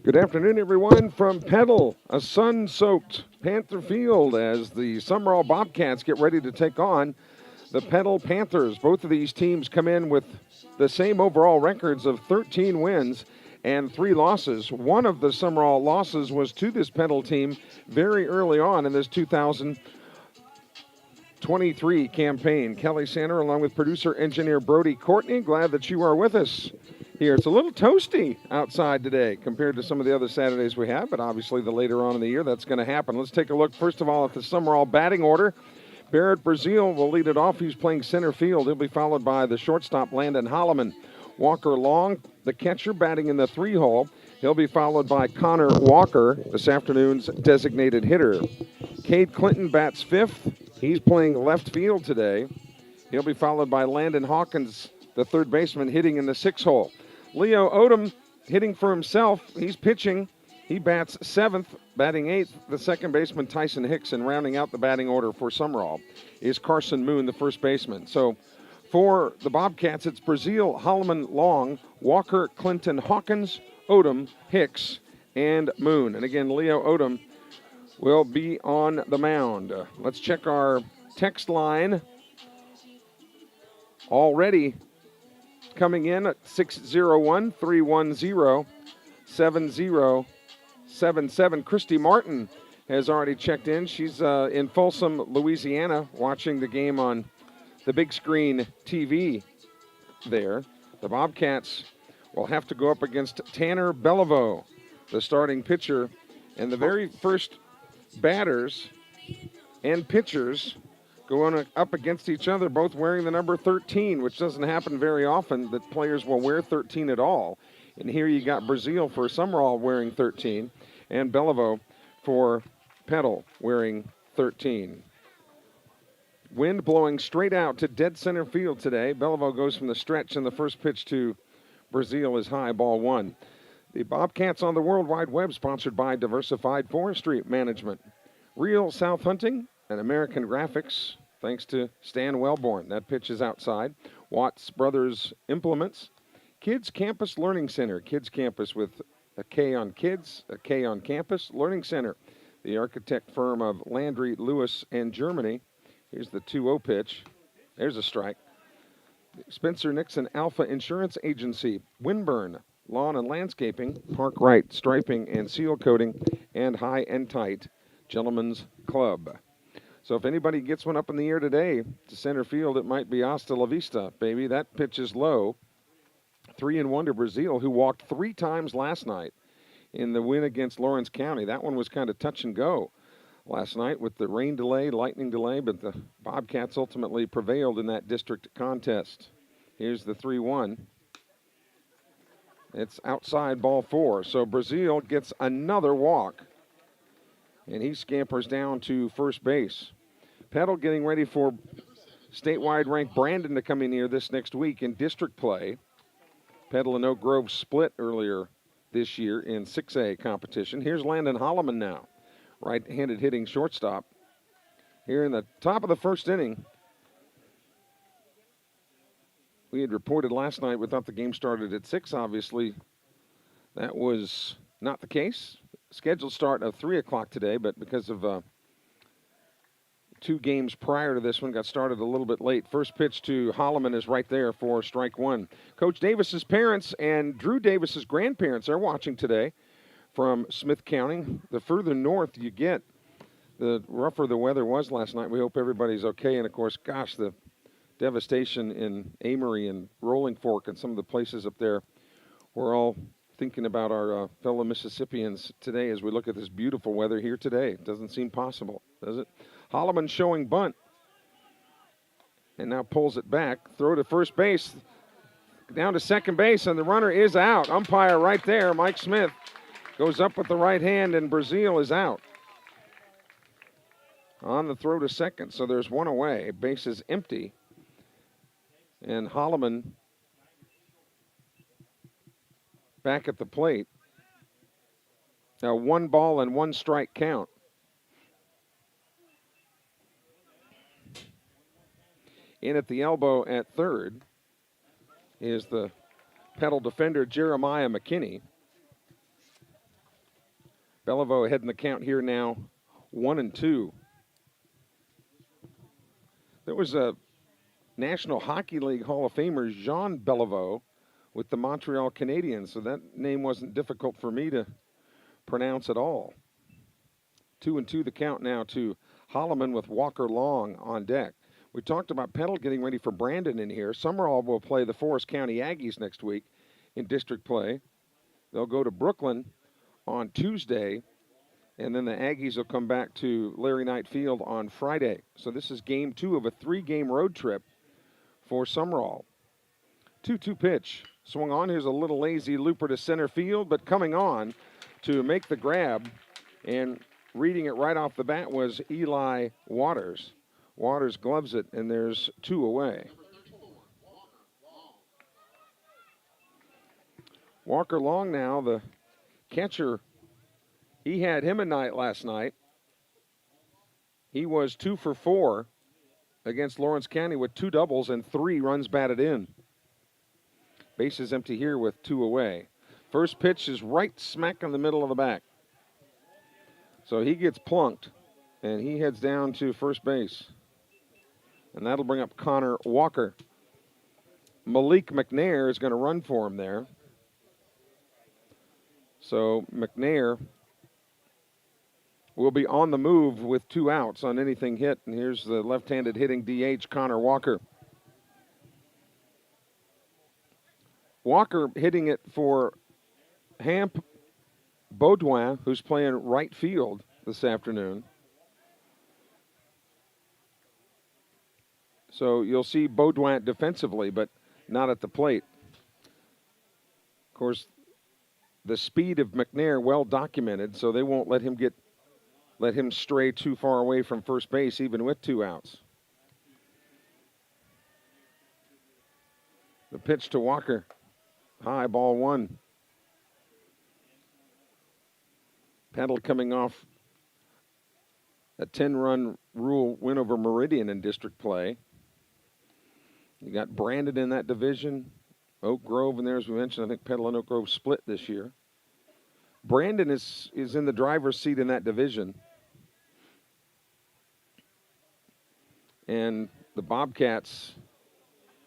Good afternoon, everyone, from Petal, a sun-soaked Panther field as the Sumrall Bobcats get ready to take on the Petal Panthers. Both of these teams come in with the same overall records of 13 wins and 3 losses. One of the Sumrall losses was to this Petal team very early on in this 2023 campaign. Kelly Sander, along with producer engineer Brody Courtney, glad that you are with us here. It's a little toasty outside today compared to some of the other Saturdays we have, but obviously the later on in the year that's going to happen. Let's take a look, first of all, at the Sumrall batting order. Barrett Brazil will lead it off. He's playing center field. He'll be followed by the shortstop, Landon Holloman. Walker Long, the catcher, batting in the 3-hole. He'll be followed by Connor Walker, this afternoon's designated hitter. Cade Clinton bats 5th. He's playing left field today. He'll be followed by Landon Hawkins, the third baseman, hitting in the 6-hole. Leo Odom hitting for himself. He's pitching. He bats 7th, batting 8th. The second baseman, Tyson Hicks, and rounding out the batting order for Sumrall is Carson Moon, the first baseman. So for the Bobcats, it's Brazil, Holloman, Long, Walker, Clinton, Hawkins, Odom, Hicks, and Moon. And again, Leo Odom will be on the mound. Let's check our text line. Already coming in at 601-310-7077. Christy Martin has already checked in. She's in Folsom, Louisiana, watching the game on the big screen TV there. The Bobcats will have to go up against Tanner Beliveau, the starting pitcher, and the very first batters and pitchers going up against each other, both wearing the number 13, which doesn't happen very often that players will wear 13 at all. And here you got Brazil for Sumrall wearing 13, and Beliveau for Petal wearing 13. Wind blowing straight out to dead center field today. Beliveau goes from the stretch, and the first pitch to Brazil is high, ball 1. The Bobcats on the World Wide Web, sponsored by Diversified Forestry Management, Real South Hunting, and American Graphics, thanks to Stan Wellborn. That pitch is outside. Watts Brothers Implements, Kids Campus Learning Center. Kids Campus with a K on kids, a K on campus. Learning Center, the architect firm of Landry, Lewis, and Germany. Here's the 2-0 pitch. There's a strike. Spencer Nixon Alpha Insurance Agency, Winburn Lawn and Landscaping, Park Right Striping and Seal Coating, and High and Tight Gentlemen's Club. So if anybody gets one up in the air today to center field, it might be hasta la vista, baby. That pitch is low. 3-1 to Brazil, who walked 3 times last night in the win against Lawrence County. That one was kind of touch and go last night with the rain delay, lightning delay, but the Bobcats ultimately prevailed in that district contest. Here's the 3-1. It's outside, ball 4. So Brazil gets another walk, and he scampers down to first base. Petal getting ready for statewide ranked Brandon to come in here this next week in district play. Petal and Oak Grove split earlier this year in 6A competition. Here's Landon Holloman now, right-handed hitting shortstop. Here in the top of the first inning, we had reported last night we thought the game started at 6. Obviously, that was not the case. Scheduled start of 3 o'clock today, but because of 2 games prior to this one, got started a little bit late. First pitch to Holloman is right there for strike 1. Coach Davis's parents and Drew Davis's grandparents are watching today from Smith County. The further north you get, the rougher the weather was last night. We hope everybody's okay. And, of course, gosh, the devastation in Amory and Rolling Fork and some of the places up there. We're all thinking about our fellow Mississippians today as we look at this beautiful weather here today. It doesn't seem possible, does it? Holloman showing bunt. And now pulls it back. Throw to first base. Down to second base, and the runner is out. Umpire right there, Mike Smith, goes up with the right hand, and Brazil is out on the throw to second. So there's one away. Base is empty. And Holloman back at the plate. Now 1 ball and 1 strike count. In at the elbow at third is the Petal defender Jeremiah McKinney. Beliveau ahead in the count here now, 1-2. There was a National Hockey League Hall of Famer, Jean Beliveau, with the Montreal Canadiens, so that name wasn't difficult for me to pronounce at all. 2-2 the count now to Holloman with Walker Long on deck. We talked about Petal getting ready for Brandon in here. Sumrall will play the Forest County Aggies next week in district play. They'll go to Brooklyn on Tuesday, and then the Aggies will come back to Larry Knight Field on Friday. So this is game 2 of a 3-game road trip for Sumrall. 2-2 pitch. Swung on. Here's a little lazy looper to center field, but coming on to make the grab and reading it right off the bat was Eli Waters. Waters gloves it, and there's 2 away. Walker Long now, the catcher, he had him a night last night. He was 2 for 4 against Lawrence County with 2 doubles and 3 runs batted in. Bases empty here with 2 away. First pitch is right smack in the middle of the back. So he gets plunked, and he heads down to first base. And that'll bring up Connor Walker. Malik McNair is going to run for him there. So McNair will be on the move with 2 outs on anything hit. And here's the left-handed hitting DH, Connor Walker. Walker hitting it for Hamp Baudouin, who's playing right field this afternoon. So you'll see Baudouin defensively, but not at the plate. Of course, the speed of McNair well documented, so they won't let him stray too far away from first base, even with 2 outs. The pitch to Walker. High, ball 1. Petal coming off a 10-run rule win over Meridian in district play. You got Brandon in that division. Oak Grove in there, as we mentioned. I think Petal and Oak Grove split this year. Brandon is in the driver's seat in that division. And the Bobcats,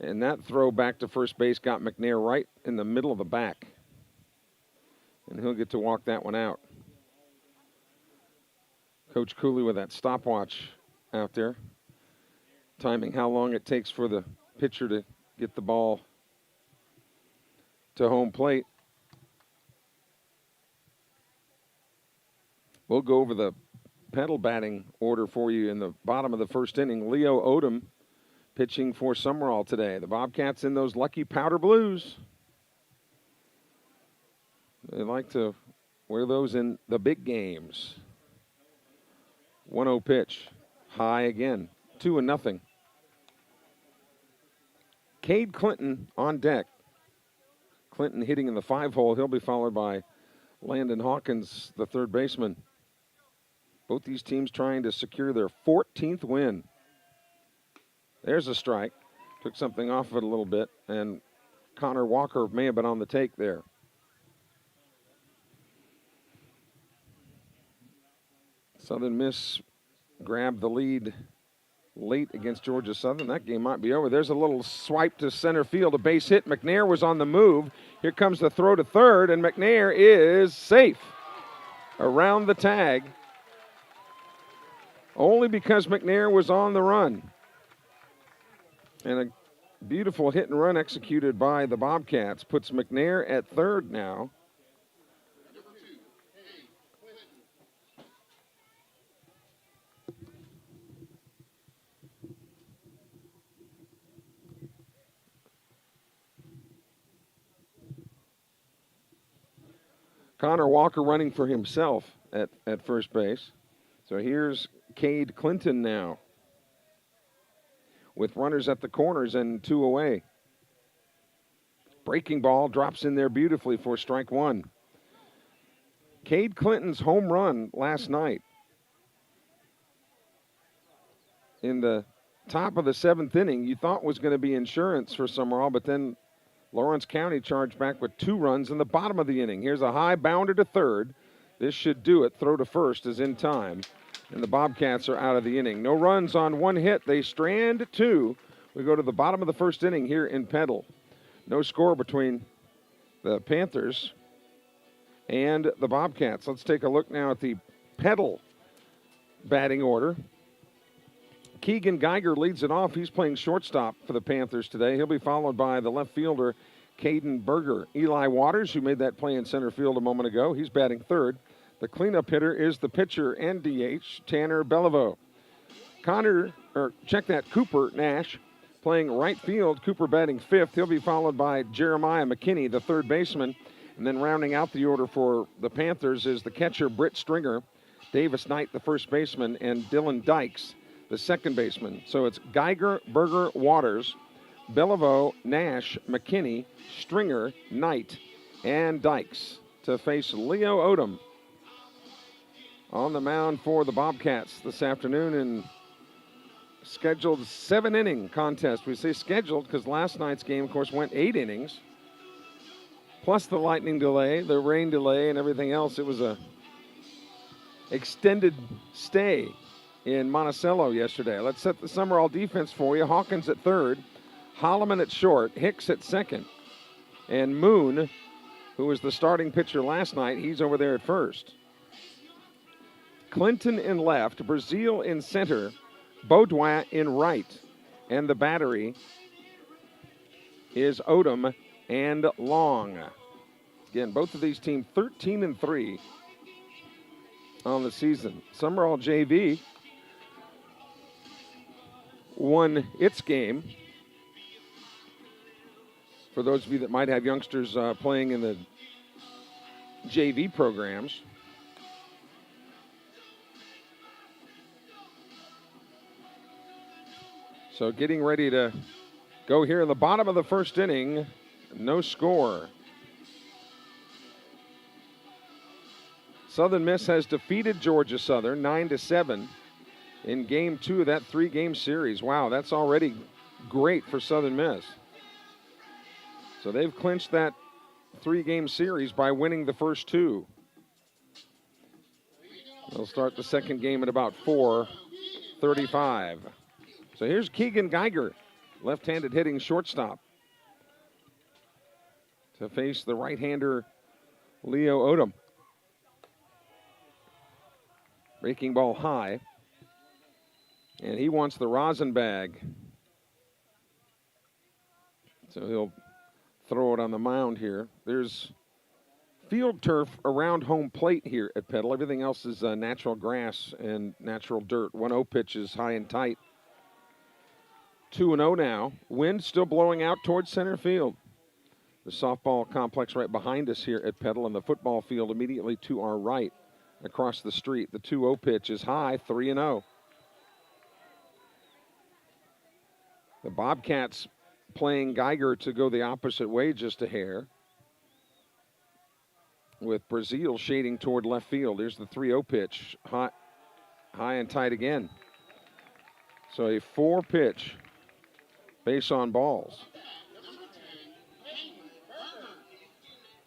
and that throw back to first base got McNair right in the middle of the back. And he'll get to walk that one out. Coach Cooley with that stopwatch out there, timing how long it takes for the pitcher to get the ball to home plate. We'll go over the Petal batting order for you in the bottom of the first inning. Leo Odom pitching for Sumrall today. The Bobcats in those lucky powder blues. They like to wear those in the big games. 1-0 pitch. High again. 2-0. Cade Clinton on deck. Clinton hitting in the 5-hole. He'll be followed by Landon Hawkins, the third baseman. Both these teams trying to secure their 14th win. There's a strike. Took something off of it a little bit, and Connor Walker may have been on the take there. Southern Miss grabbed the lead late against Georgia Southern. That game might be over. There's a little swipe to center field, a base hit. McNair was on the move. Here comes the throw to third, and McNair is safe around the tag. Only because McNair was on the run. And a beautiful hit and run executed by the Bobcats puts McNair at third now. Connor Walker running for himself at first base. So here's Cade Clinton now with runners at the corners and 2 away. Breaking ball drops in there beautifully for strike 1. Cade Clinton's home run last night in the top of the 7th inning you thought was going to be insurance for Sumrall, but then Lawrence County charged back with 2 runs in the bottom of the inning. Here's a high bounder to third. This should do it. Throw to first is in time, and the Bobcats are out of the inning. No runs on one hit. They strand two. We go to the bottom of the first inning here in Petal. No score between the Panthers and the Bobcats. Let's take a look now at the Petal batting order. Keegan Geiger leads it off. He's playing shortstop for the Panthers today. He'll be followed by the left fielder, Caden Berger. Eli Waters, who made that play in center field a moment ago, he's batting third. The cleanup hitter is the pitcher and DH, Tanner Beliveau. Cooper Nash playing right field. Cooper batting fifth. He'll be followed by Jeremiah McKinney, the third baseman. And then rounding out the order for the Panthers is the catcher, Britt Stringer, Davis Knight, the first baseman, and Dylan Dykes, the second baseman. So it's Geiger, Berger, Waters, Beliveau, Nash, McKinney, Stringer, Knight, and Dykes to face Leo Odom on the mound for the Bobcats this afternoon in scheduled 7-inning contest. We say scheduled because last night's game, of course, went 8 innings. Plus the lightning delay, the rain delay, and everything else. It was a extended stay in Monticello yesterday. Let's set the Sumrall defense for you. Hawkins at third, Holloman at short, Hicks at second, and Moon, who was the starting pitcher last night, he's over there at first. Clinton in left, Brazil in center, Baudouin in right, and the battery is Odom and Long. Again, both of these teams 13-3 on the season. Sumrall JV won its game. For those of you that might have youngsters playing in the JV programs, so getting ready to go here in the bottom of the first inning. No score. Southern Miss has defeated Georgia Southern 9-7 in game 2 of that 3-game series. Wow, that's already great for Southern Miss. So they've clinched that 3-game series by winning the first 2. They'll start the second game at about 4:35. So here's Keegan Geiger, left-handed hitting shortstop, to face the right-hander Leo Odom. Breaking ball high, and he wants the rosin bag. So he'll throw it on the mound here. There's field turf around home plate here at Petal. Everything else is natural grass and natural dirt. 1-0 pitch is high and tight. 2-0 now. Wind still blowing out towards center field. The softball complex right behind us here at Petal, and the football field immediately to our right across the street. The 2-0 pitch is high, 3-0. The Bobcats playing Geiger to go the opposite way just a hair, with Brazil shading toward left field. Here's the 3-0 pitch, high and tight again. So a 4-pitch base on balls.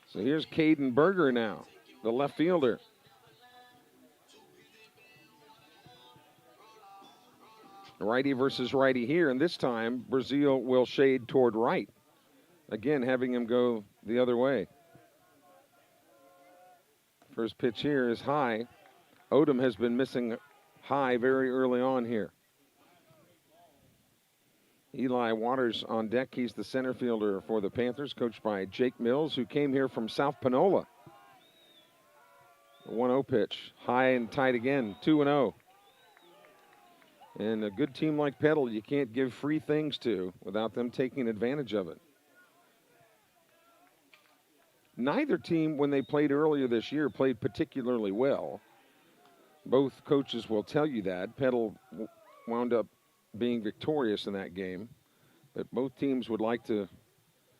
So here's Caden Berger now, the left fielder. Righty versus righty here, and this time Brazil will shade toward right. Again, having him go the other way. First pitch here is high. Odom has been missing high very early on here. Eli Waters on deck. He's the center fielder for the Panthers, coached by Jake Mills, who came here from South Panola. The 1-0 pitch, high and tight again, 2-0. And a good team like Petal, you can't give free things to without them taking advantage of it. Neither team, when they played earlier this year, played particularly well. Both coaches will tell you that. Petal wound up being victorious in that game. But both teams would like to,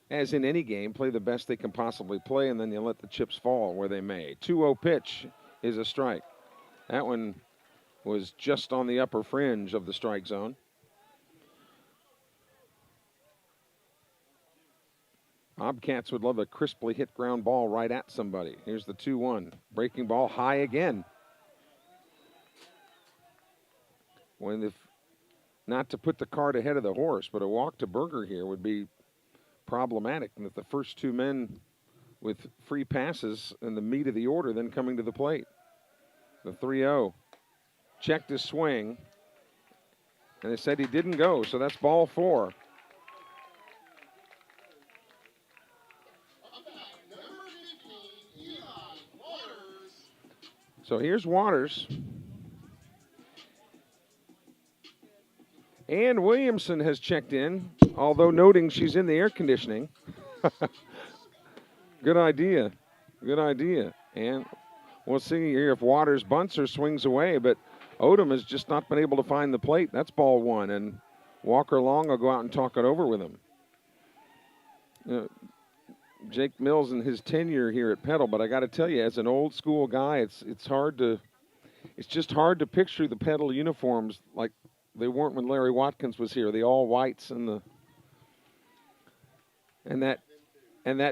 as in any game, play the best they can possibly play, and then you let the chips fall where they may. 2-0 pitch is a strike. That one was just on the upper fringe of the strike zone. Bobcats would love a crisply hit ground ball right at somebody. Here's the 2-1. Breaking ball high again. Not to put the cart ahead of the horse, but a walk to Berger here would be problematic. And that the first two men with free passes in the meat of the order then coming to the plate. The 3-0. Checked his swing. And they said he didn't go, so that's ball 4. So here's Waters. And Williamson has checked in, although noting she's in the air conditioning. Good idea. Good idea. And we'll see here if Waters bunts or swings away, but Odom has just not been able to find the plate. That's ball 1, and Walker Long will go out and talk it over with him. Jake Mills and his tenure here at Petal, but I got to tell you, as an old school guy, it's just hard to picture the Petal uniforms like they weren't when Larry Watkins was here. The all whites and that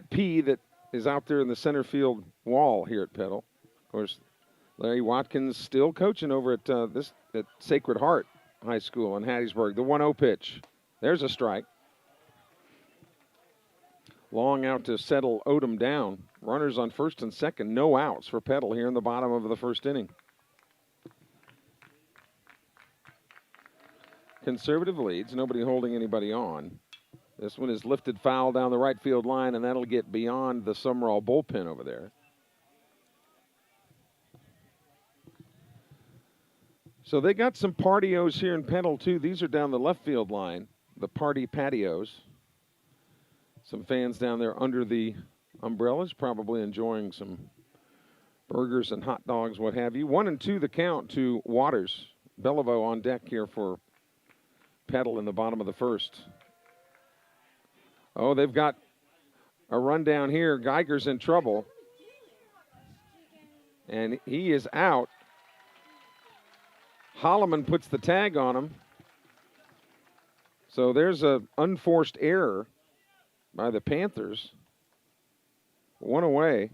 P that is out there in the center field wall here at Petal. Of course, Larry Watkins still coaching over at Sacred Heart High School in Hattiesburg. The 1-0 pitch. There's a strike. Long out to settle Odom down. Runners on first and second. No outs for Petal here in the bottom of the first inning. Conservative leads. Nobody holding anybody on. This one is lifted foul down the right field line, and that'll get beyond the Sumrall bullpen over there. So they got some patios here in Petal, too. These are down the left field line, the party patios. Some fans down there under the umbrellas, probably enjoying some burgers and hot dogs, what have you. 1-2 the count to Waters. Beliveau on deck here for Petal in the bottom of the first. Oh, they've got a rundown here. Geiger's in trouble. And he is out. Holloman puts the tag on him. So there's an unforced error by the Panthers. 1 away.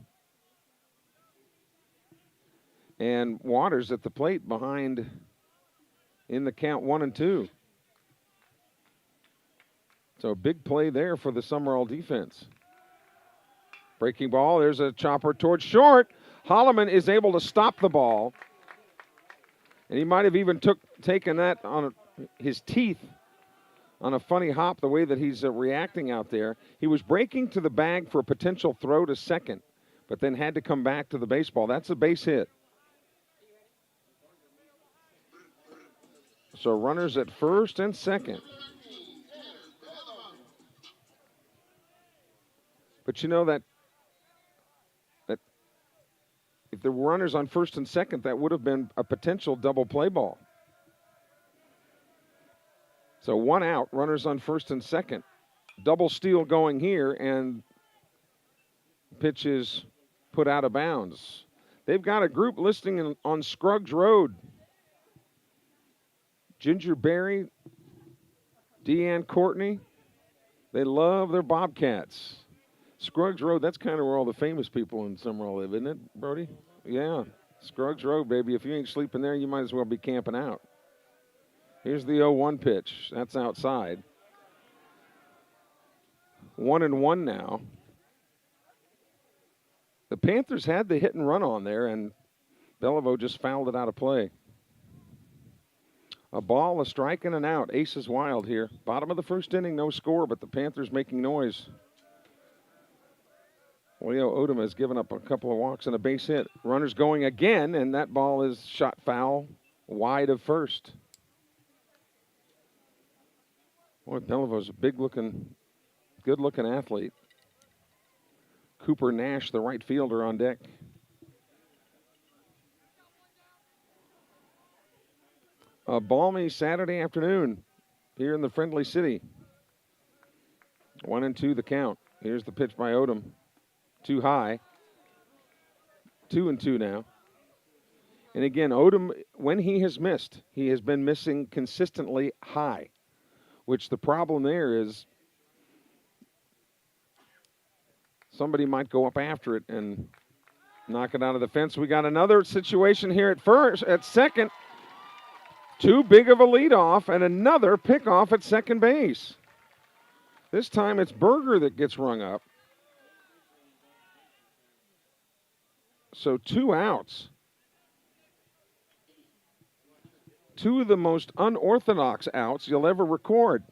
And Waters at the plate behind in the count 1-2. So a big play there for the Sumrall defense. Breaking ball. There's a chopper towards short. Holloman is able to stop the ball. And he might have even taken that on his teeth on a funny hop, the way that he's reacting out there. He was breaking to the bag for a potential throw to second, but then had to come back to the baseball. That's a base hit. So runners at first and second. But you know that if there were runners on first and second, that would have been a potential double play ball. So 1 out, runners on first and second. Double steal going here, and pitch is put out of bounds. They've got a group listing on Scruggs Road. Ginger Berry, Deanne Courtney, they love their Bobcats. Scruggs Road, that's kind of where all the famous people in Sumrall live, isn't it, Brody? Yeah, Scruggs Road, baby. If you ain't sleeping there, you might as well be camping out. Here's the 0-1 pitch. That's outside. 1-1 now. The Panthers had the hit and run on there, and Beliveau just fouled it out of play. A ball, a strike, and an out. Aces wild here. Bottom of the first inning, no score, but the Panthers making noise. Leo Odom has given up a couple of walks and a base hit. Runners going again, and that ball is shot foul wide of first. Boy, Belivau's a big-looking, good-looking athlete. Cooper Nash, the right fielder, on deck. A balmy Saturday afternoon here in the Friendly City. 1-2 the count. Here's the pitch by Odom. Too high. 2-2 now. And again, Odom, when he has missed, he has been missing consistently high, which the problem there is somebody might go up after it and knock it out of the fence. We got another situation here at second. Too big of a leadoff and another pickoff at second base. This time it's Berger that gets rung up. So 2 outs. 2 of the most unorthodox outs you'll ever record.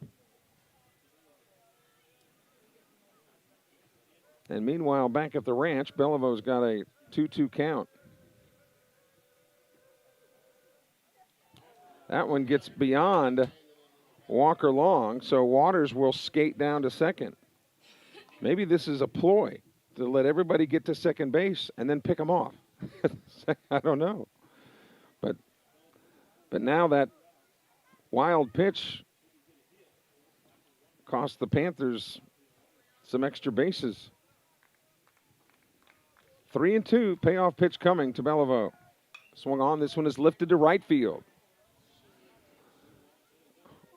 And meanwhile, back at the ranch, Belivo's got a 2-2 count. That one gets beyond Walker Long, so Waters will skate down to second. Maybe this is a ploy to let everybody get to second base and then pick them off. I don't know. But now that wild pitch cost the Panthers some extra bases. 3-2, payoff pitch coming to Beliveau. Swung on, this one is lifted to right field.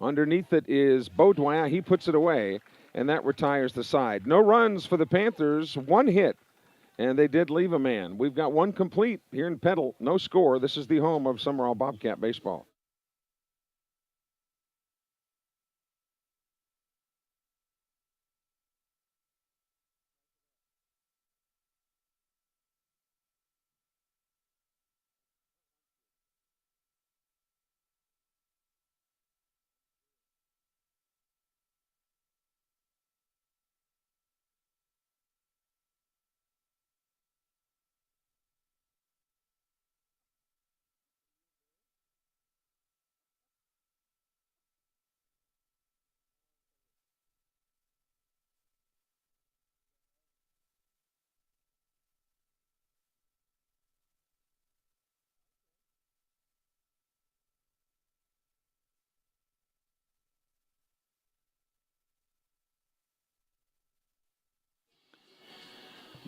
Underneath it is Beaudoin. He puts it away, and that retires the side. No runs for the Panthers, 1 hit, and they did leave a man. We've got 1 complete here in Petal, no score. This is the home of Sumrall Bobcat baseball.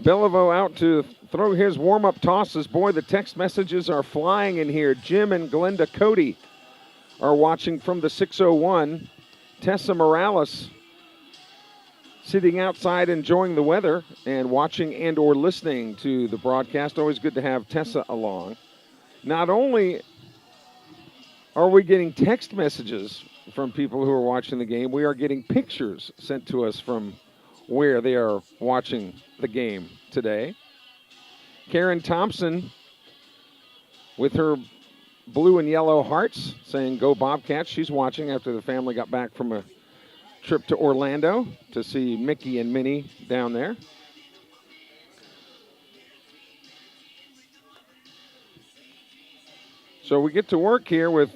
Beliveau out to throw his warm-up tosses. Boy, the text messages are flying in here. Jim and Glenda Cody are watching from the 601. Tessa Morales sitting outside enjoying the weather and watching and or listening to the broadcast. Always good to have Tessa along. Not only are we getting text messages from people who are watching the game, we are getting pictures sent to us from where they are watching the game today. Karen Thompson with her blue and yellow hearts saying go Bobcats. She's watching after the family got back from a trip to Orlando to see Mickey and Minnie down there. So we get to work here with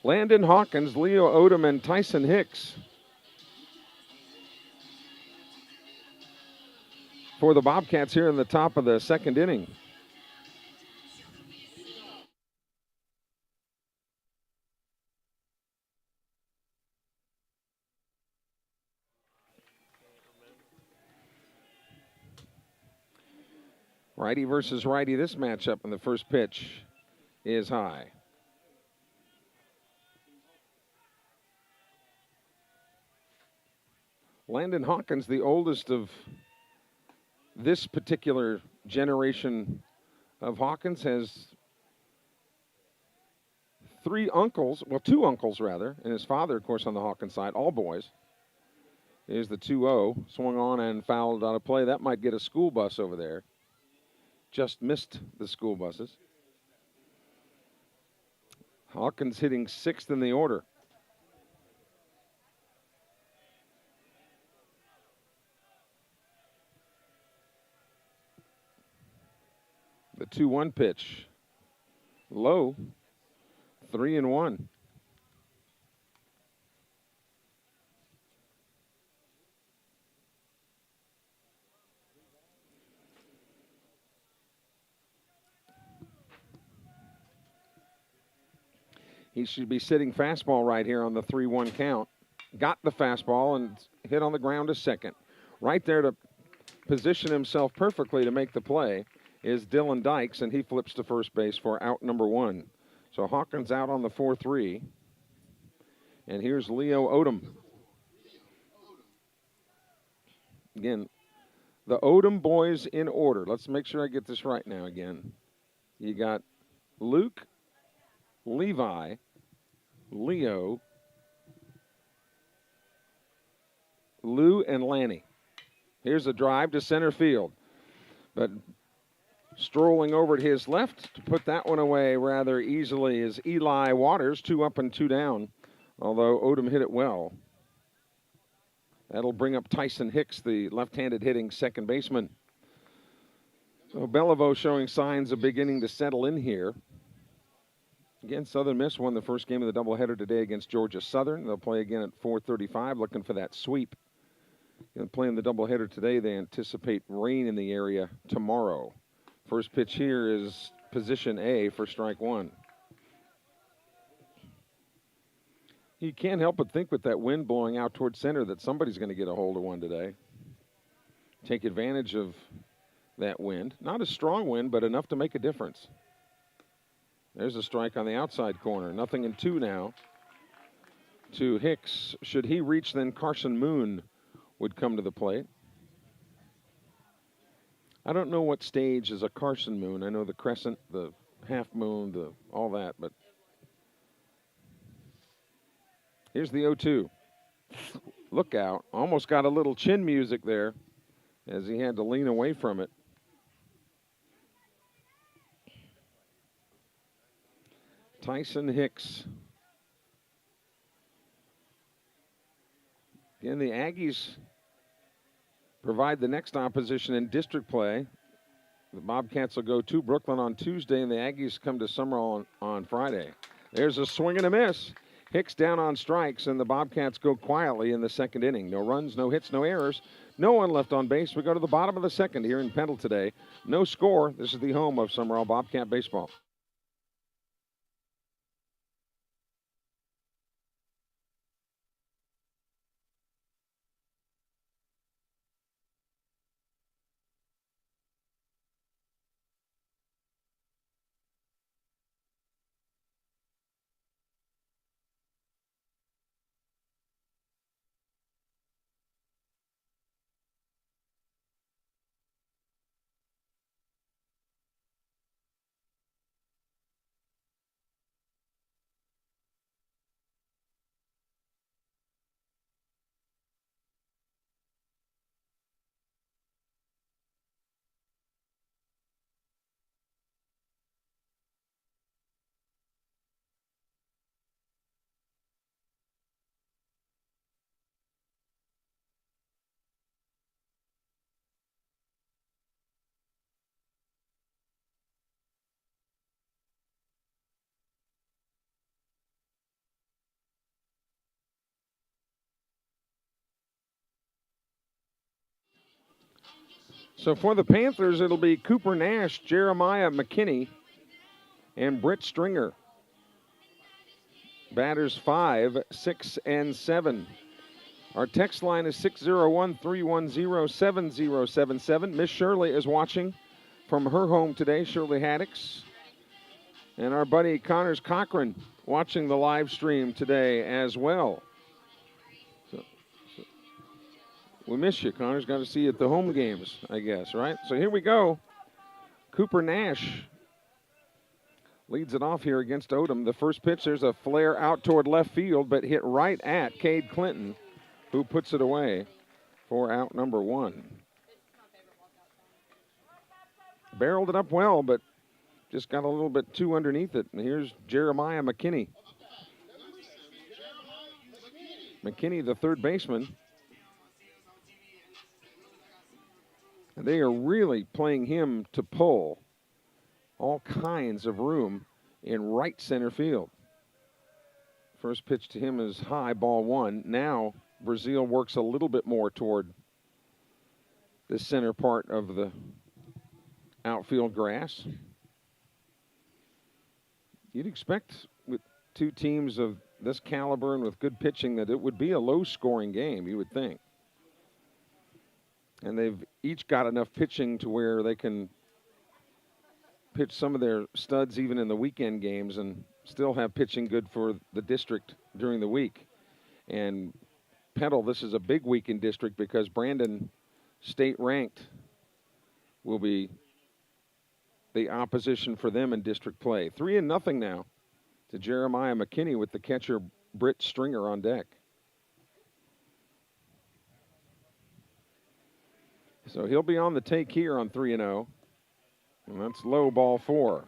Landon Hawkins, Leo Odom, and Tyson Hicks for the Bobcats here in the top of the second inning. Righty versus righty, this matchup, and the first pitch is high. Landon Hawkins, the oldest of this particular generation of Hawkins, has 3 uncles, well, 2 uncles rather, and his father, of course, on the Hawkins side, all boys. Here's the 2-0, swung on and fouled out of play. That might get a school bus over there. Just missed the school buses. Hawkins hitting 6th in the order. The 2-1 pitch. Low. 3-1. He should be sitting fastball right here on the 3-1 count. Got the fastball and hit on the ground to second. Right there to position himself perfectly to make the play is Dylan Dykes, and he flips to first base for out number 1. So Hawkins out on the 4-3. And here's Leo Odom. Again, the Odom boys in order. Let's make sure I get this right now again. You got Luke, Levi, Leo, Lou, and Lanny. Here's a drive to center field. But strolling over to his left to put that one away rather easily is Eli Waters, 2 up and 2 down, although Odom hit it well. That'll bring up Tyson Hicks, the left-handed hitting second baseman. So Beliveau showing signs of beginning to settle in here. Again, Southern Miss won the first game of the doubleheader today against Georgia Southern. They'll play again at 4:35, looking for that sweep. Playing the doubleheader today, they anticipate rain in the area tomorrow. First pitch here is position A for strike one. You can't help but think with that wind blowing out towards center that somebody's going to get a hold of one today. Take advantage of that wind. Not a strong wind, but enough to make a difference. There's a strike on the outside corner. 0-2 now to Hicks. Should he reach, then Carson Moon would come to the plate. I don't know what stage is a Carson Moon. I know the crescent, the half moon, all that, but here's the 0-2. Look out. Almost got a little chin music there as he had to lean away from it. Tyson Hicks. Again, the Aggies provide the next opposition in district play. The Bobcats will go to Brooklyn on Tuesday, and the Aggies come to Sumrall on Friday. There's a swing and a miss. Hicks down on strikes, and the Bobcats go quietly in the second inning. No runs, no hits, no errors. No one left on base. We go to the bottom of the second here in Petal today. No score. This is the home of Sumrall Bobcat baseball. So for the Panthers, it'll be Cooper Nash, Jeremiah McKinney, and Britt Stringer. Batters 5, 6, and 7. Our text line is 601-310-7077. Miss Shirley is watching from her home today, Shirley Haddix. And our buddy Connors Cochran watching the live stream today as well. So we miss you, Connors. Got to see you at the home games, I guess, right? So here we go. Cooper Nash leads it off here against Odom. The first pitch, there's a flare out toward left field, but hit right at Cade Clinton, who puts it away for out number 1. Barreled it up well, but just got a little bit too underneath it. And here's Jeremiah McKinney. McKinney, the third baseman. And they are really playing him to pull all kinds of room in right center field. First pitch to him is high, ball 1. Now Brazil works a little bit more toward the center part of the outfield grass. You'd expect with two teams of this caliber and with good pitching that it would be a low-scoring game, you would think. And they've each got enough pitching to where they can pitch some of their studs even in the weekend games and still have pitching good for the district during the week. And Petal, this is a big week in district because Brandon state ranked will be the opposition for them in district play. 3-0 now to Jeremiah McKinney with the catcher Britt Stringer on deck. So he'll be on the take here on 3-0. And that's low, ball 4.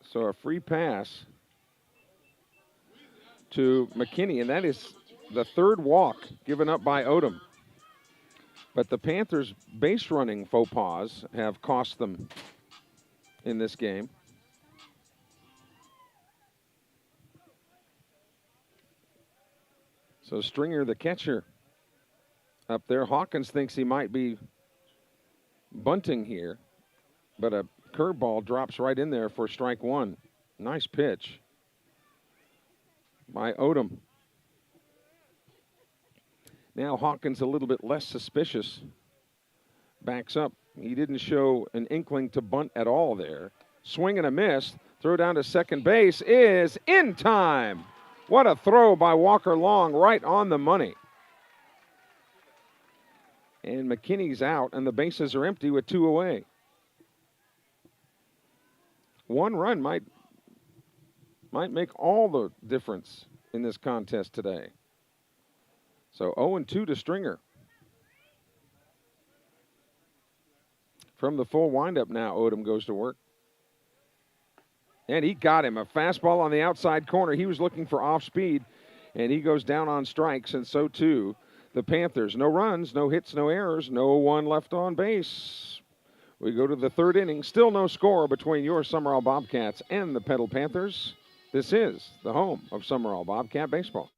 So a free pass to McKinney, and that is the third walk given up by Odom. But the Panthers' base running faux pas have cost them in this game. So Stringer, the catcher, up there. Hawkins thinks he might be bunting here, but a curveball drops right in there for strike 1. Nice pitch by Odom. Now Hawkins a little bit less suspicious. Backs up. He didn't show an inkling to bunt at all there. Swing and a miss. Throw down to second base is in time. What a throw by Walker Long, right on the money. And McKinney's out, and the bases are empty with 2 away. 1 run might make all the difference in this contest today. So 0-2 to Stringer. From the full windup now, Odom goes to work. And he got him. A fastball on the outside corner. He was looking for off speed, and he goes down on strikes, and so too the Panthers. No runs, no hits, no errors, no one left on base. We go to the 3rd inning. Still no score between your Sumrall Bobcats and the Petal Panthers. This is the home of Sumrall Bobcat baseball.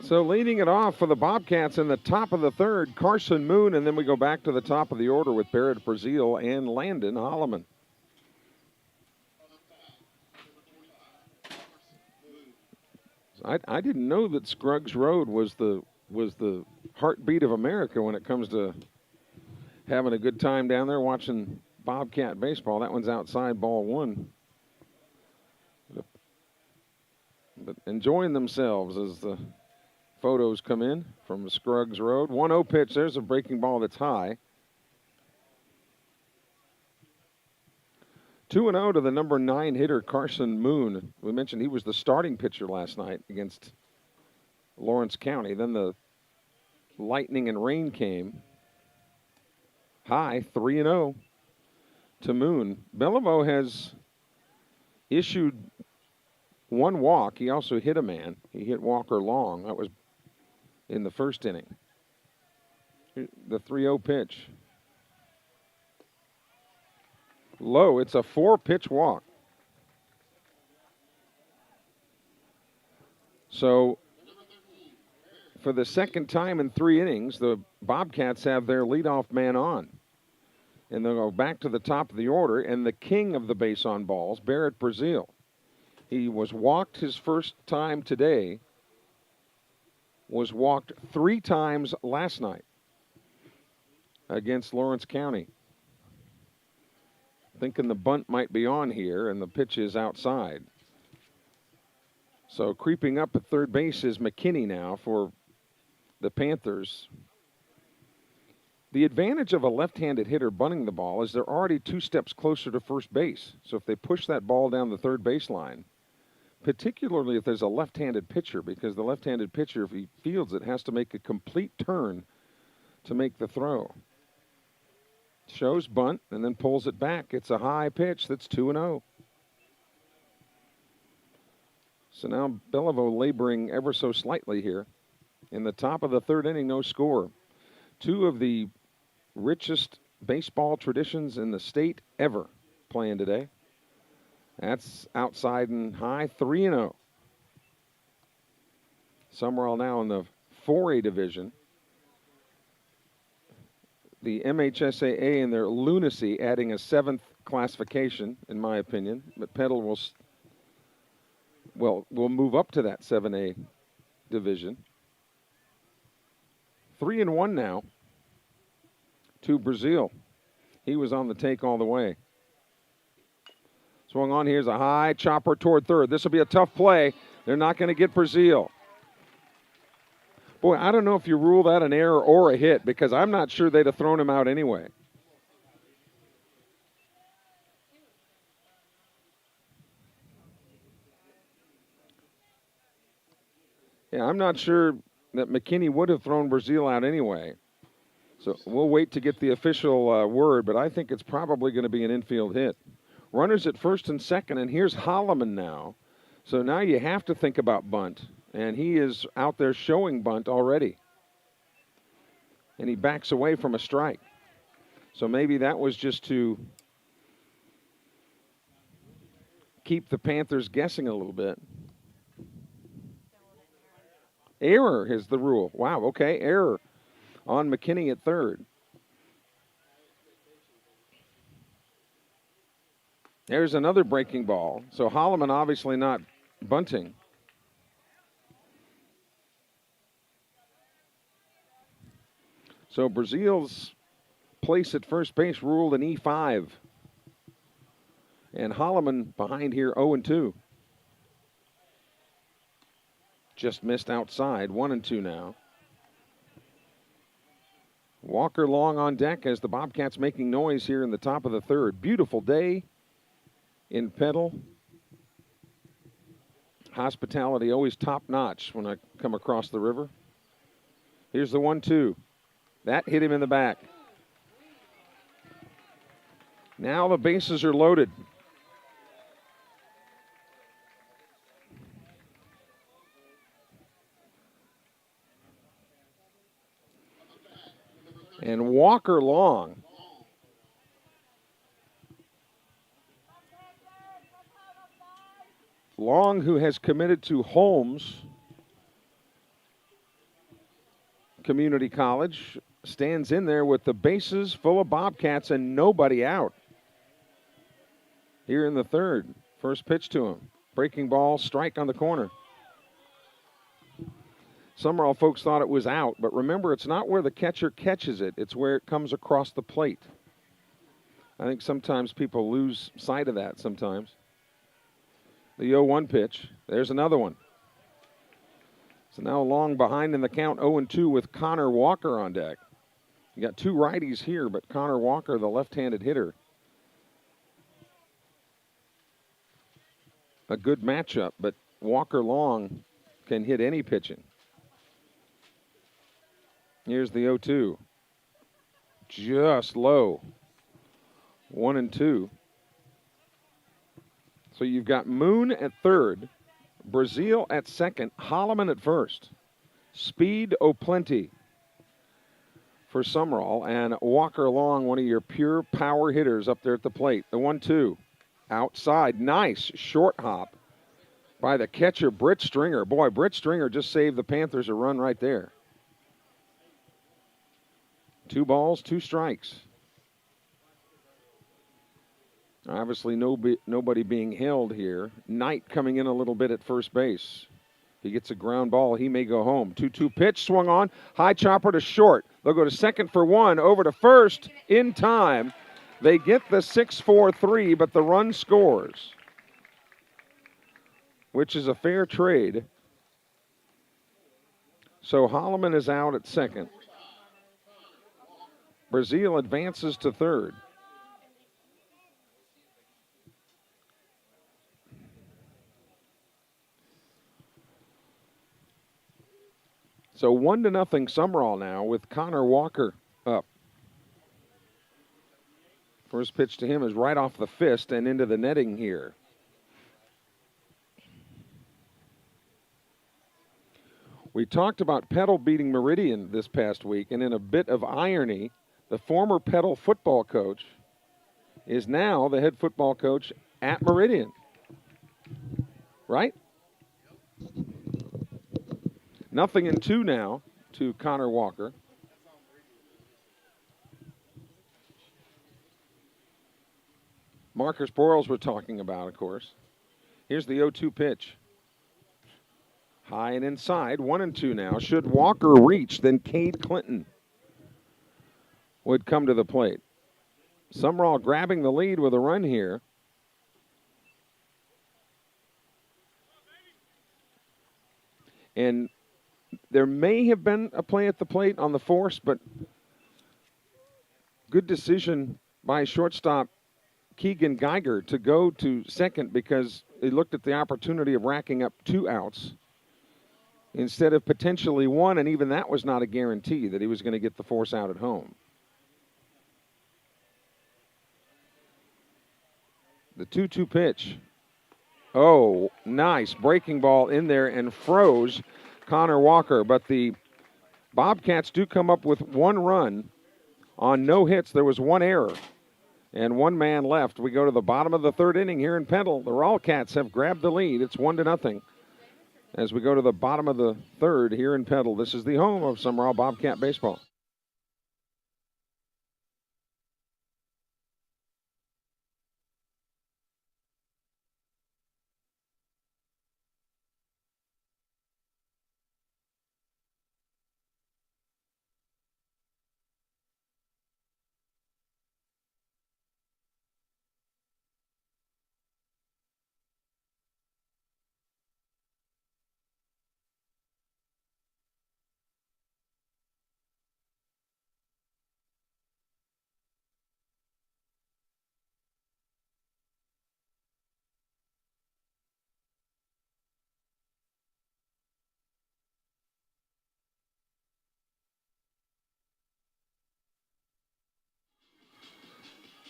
So leading it off for the Bobcats in the top of the 3rd, Carson Moon, and then we go back to the top of the order with Barrett Brazil and Landon Holloman. I didn't know that Scruggs Road was the heartbeat of America when it comes to having a good time down there watching Bobcat baseball. That one's outside, ball 1. But enjoying themselves as the photos come in from Scruggs Road. 1-0 pitch. There's a breaking ball that's high. 2-0 to the number 9 hitter, Carson Moon. We mentioned he was the starting pitcher last night against Lawrence County. Then the lightning and rain came. High, 3-0 to Moon. Beliveau has issued 1 walk. He also hit a man. He hit Walker Long. That was in the 1st inning. The 3-0 pitch. Low. It's a 4-pitch walk. So for the 2nd time in 3 innings, the Bobcats have their leadoff man on. And they'll go back to the top of the order, and the king of the base on balls, Barrett Brazil. He was walked his first time today, was walked 3 times last night against Lawrence County. Thinking the bunt might be on here, and the pitch is outside. So creeping up at third base is McKinney now for the Panthers. The advantage of a left-handed hitter bunting the ball is they're already 2 steps closer to first base. So if they push that ball down the third baseline, particularly if there's a left-handed pitcher, because the left-handed pitcher, if he fields it, has to make a complete turn to make the throw. Shows bunt and then pulls it back. It's a high pitch that's 2-0. So now Beliveau laboring ever so slightly here. In the top of the third inning, no score. 2 of the richest baseball traditions in the state ever playing today. That's outside and high, 3-0. Sumrall now in the 4A division. The MHSAA in their lunacy adding a 7th classification, in my opinion. But Petal will move up to that 7A division. 3-1 now to Brazil. He was on the take all the way. Swung on, here's a high chopper toward third. This will be a tough play. They're not going to get Brazil. Boy, I don't know if you rule that an error or a hit, because I'm not sure they'd have thrown him out anyway. Yeah, I'm not sure that McKinney would have thrown Brazil out anyway. So we'll wait to get the official word, but I think it's probably going to be an infield hit. Runners at first and second, and here's Holloman now. So now you have to think about bunt, and he is out there showing bunt already. And he backs away from a strike. So maybe that was just to keep the Panthers guessing a little bit. Error is the rule. Wow, okay, error on McKinney at third. There's another breaking ball. So Holloman obviously not bunting. So Brazil's place at first base ruled an E5. And Holloman behind here 0-2. Just missed outside, 1-2 now. Walker Long on deck as the Bobcats making noise here in the top of the third. Beautiful day in Petal. Hospitality always top notch when I come across the river. Here's the 1-2. That hit him in the back. Now the bases are loaded. And Walker Long who has committed to Holmes Community College, stands in there with the bases full of Bobcats and nobody out. Here in the third, first pitch to him. Breaking ball, strike on the corner. Sumrall folks thought it was out, but remember, it's not where the catcher catches it, it's where it comes across the plate. I think sometimes people lose sight of that sometimes. The 0-1 pitch, there's another one. So now Long behind in the count, 0-2 with Connor Walker on deck. You got 2 righties here, but Connor Walker, the left-handed hitter. A good matchup, but Walker Long can hit any pitching. Here's the 0-2. Just low. 1-2. So you've got Moon at third, Brazil at second, Holloman at first. Speed o'plenty for Sumrall, and Walker Long, one of your pure power hitters up there at the plate. The 1-2. Outside. Nice short hop by the catcher, Britt Stringer. Boy, Britt Stringer just saved the Panthers a run right there. 2 balls, 2 strikes. Obviously, nobody being held here. Knight coming in a little bit at first base. He gets a ground ball. He may go home. 2-2 pitch swung on. High chopper to short. They'll go to second for one. Over to first in time. They get the 6-4-3, but the run scores, which is a fair trade. So Holloman is out at second. Brazil advances to third. So 1-0 Sumrall now with Connor Walker up. First pitch to him is right off the fist and into the netting here. We talked about Petal beating Meridian this past week, and in a bit of irony, the former Petal football coach is now the head football coach at Meridian. Right? 0-2 now to Connor Walker. Marcus Broyles we're talking about, of course. Here's the 0-2 pitch. High and inside, 1-2 now. Should Walker reach, then Cade Clinton would come to the plate. Sumrall grabbing the lead with a run here. And there may have been a play at the plate on the force, but good decision by shortstop Keegan Geiger to go to second because he looked at the opportunity of racking up 2 outs instead of potentially 1, and even that was not a guarantee that he was going to get the force out at home. The 2-2 pitch. Oh, nice breaking ball in there and froze Connor Walker. But the Bobcats do come up with 1 run on no hits. There was 1 error and 1 man left. We go to the bottom of the 3rd inning here in Petal. The Rawcats have grabbed the lead. It's 1-0 as we go to the bottom of the 3rd here in Petal. This is the home of Sumrall Bobcat baseball.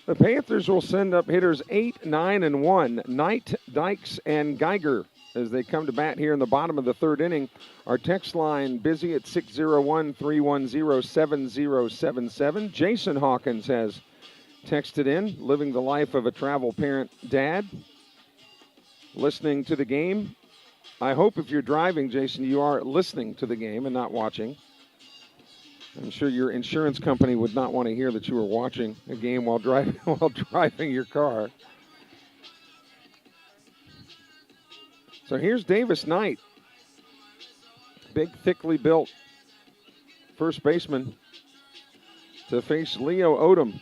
The Panthers will send up hitters 8, 9, and 1. Knight, Dykes, and Geiger as they come to bat here in the bottom of the 3rd inning. Our text line busy at 601-310-7077. Jason Hawkins has texted in, living the life of a travel parent dad, listening to the game. I hope if you're driving, Jason, you are listening to the game and not watching. I'm sure your insurance company would not want to hear that you were watching a game while driving your car. So here's Davis Knight, big, thickly built first baseman, to face Leo Odom.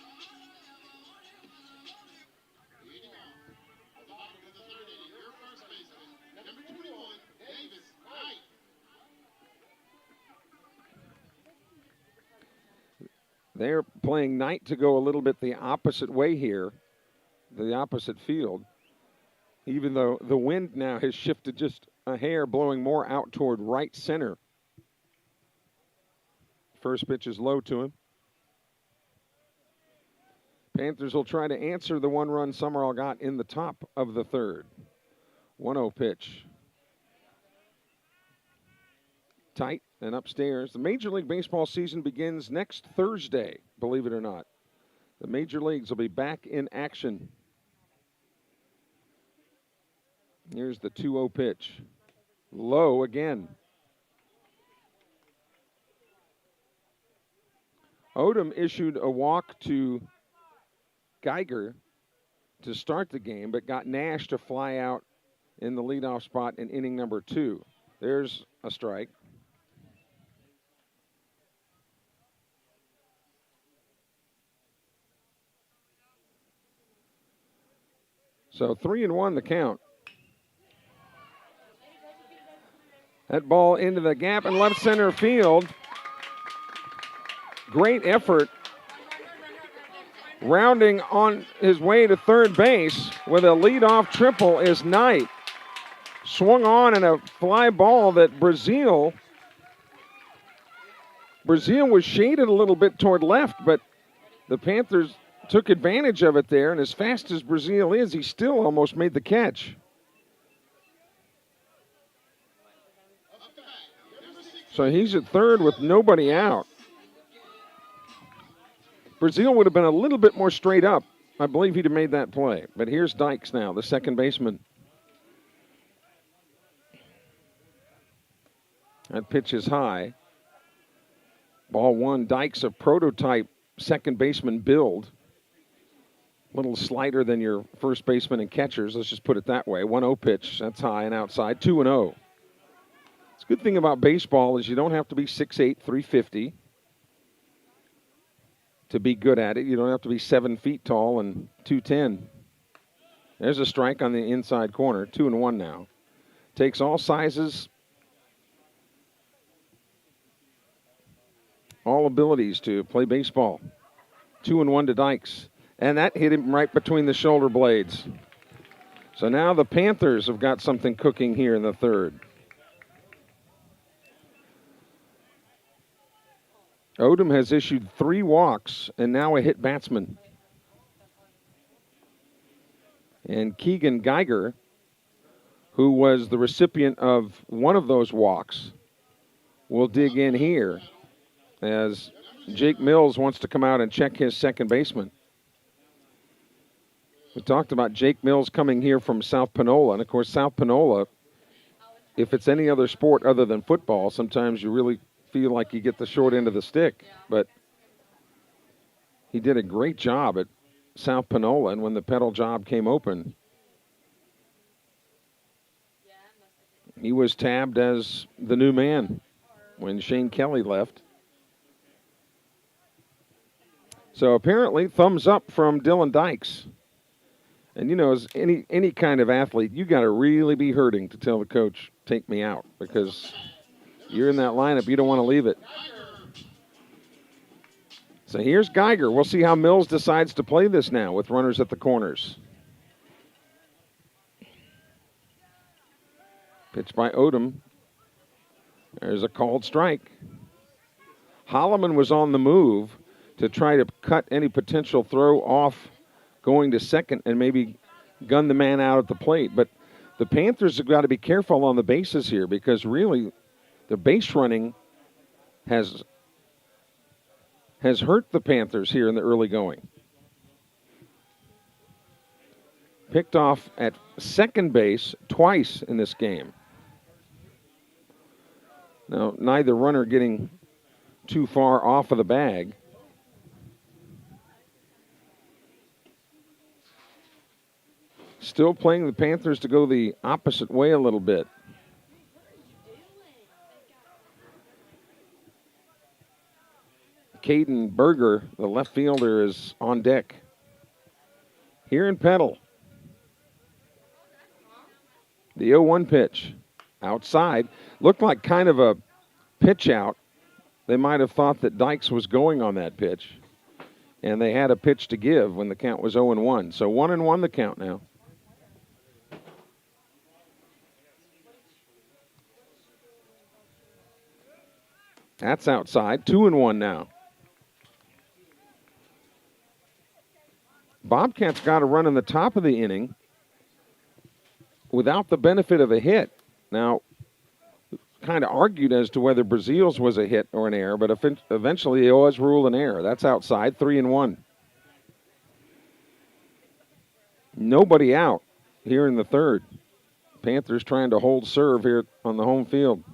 They're playing Knight to go a little bit the opposite way here, the opposite field, even though the wind now has shifted just a hair, blowing more out toward right center. First pitch is low to him. Panthers will try to answer the 1 run Sumrall got in the top of the 3rd. 1-0 pitch. Tight and upstairs. The Major League Baseball season begins next Thursday, believe it or not. The major leagues will be back in action. Here's the 2-0 pitch. Low again. Odom issued a walk to Geiger to start the game, but got Nash to fly out in the leadoff spot in inning number 2. There's a strike. So 3-1 the count. That ball into the gap in left center field. Great effort. Rounding on his way to third base with a leadoff triple is Knight. Swung on in a fly ball that Brazil was shaded a little bit toward left, but the Panthers took advantage of it there, and as fast as Brazil is, he still almost made the catch. So he's at third with nobody out. Brazil would have been a little bit more straight up. I believe he'd have made that play. But here's Dykes now, the second baseman. That pitch is high. Ball one, Dykes, a prototype second baseman build. A little slighter than your first baseman and catchers. Let's just put it that way. 1-0 pitch. That's high and outside. 2-0. It's a good thing about baseball is you don't have to be 6'8", 350 to be good at it. You don't have to be 7 feet tall and 210. There's a strike on the inside corner. 2-1 now. Takes all sizes, all abilities to play baseball. 2-1 to Dykes. And that hit him right between the shoulder blades. So now the Panthers have got something cooking here in the third. Odom has issued 3 walks and now a hit batsman. And Keegan Geiger, who was the recipient of one of those walks, will dig in here as Jake Mills wants to come out and check his second baseman. We talked about Jake Mills coming here from South Panola. And, of course, South Panola, if it's any other sport other than football, sometimes you really feel like you get the short end of the stick. But he did a great job at South Panola. And when the Petal job came open, he was tabbed as the new man when Shane Kelly left. So apparently, thumbs up from Dylan Dykes. And, you know, as any kind of athlete, you got to really be hurting to tell the coach, take me out, because you're in that lineup. You don't want to leave it. So here's Geiger. We'll see how Mills decides to play this now with runners at the corners. Pitch by Odom. There's a called strike. Holloman was on the move to try to cut any potential throw off going to second and maybe gun the man out at the plate. But the Panthers have got to be careful on the bases here because really the base running has hurt the Panthers here in the early going. Picked off at second base twice in this game. Now, neither runner getting too far off of the bag. Still playing the Panthers to go the opposite way a little bit. Caden Berger, the left fielder, is on deck. Here in Petal. The 0-1 pitch. Outside. Looked like kind of a pitch out. They might have thought that Dykes was going on that pitch. And they had a pitch to give when the count was 0-1. So 1-1 the count now. That's outside. 2-1 now. Bobcats got a run in the top of the inning without the benefit of a hit. Now, kind of argued as to whether Brazil's was a hit or an error, but eventually they always ruled an error. That's outside. 3-1. Nobody out here in the third. Panthers trying to hold serve here on the home field.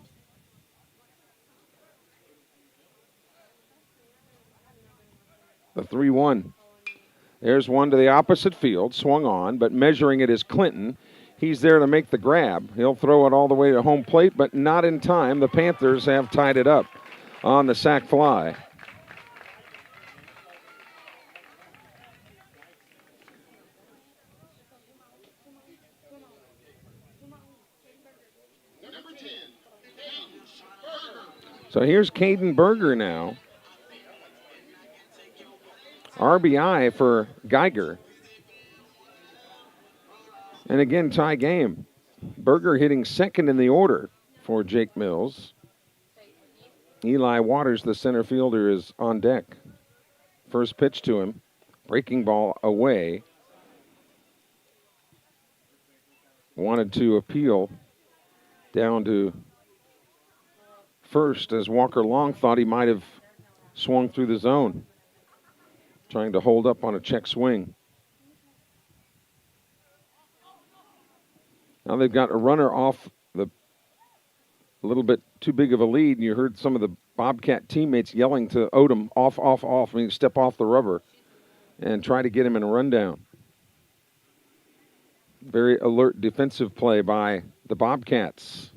The 3-1. There's one to the opposite field, swung on, but measuring it is Clinton. He's there to make the grab. He'll throw it all the way to home plate, but not in time. The Panthers have tied it up on the sac fly. So here's Caden Berger now. RBI for Geiger. And again, tie game. Berger hitting second in the order for Jake Mills. Eli Waters, the center fielder, is on deck. First pitch to him. Breaking ball away. Wanted to appeal down to first as Walker Long thought he might have swung through the zone. Trying to hold up on a check swing. Now they've got a runner off a little bit too big of a lead, and you heard some of the Bobcat teammates yelling to Odom, off, off, off. I mean, step off the rubber and try to get him in a rundown. Very alert defensive play by the Bobcats.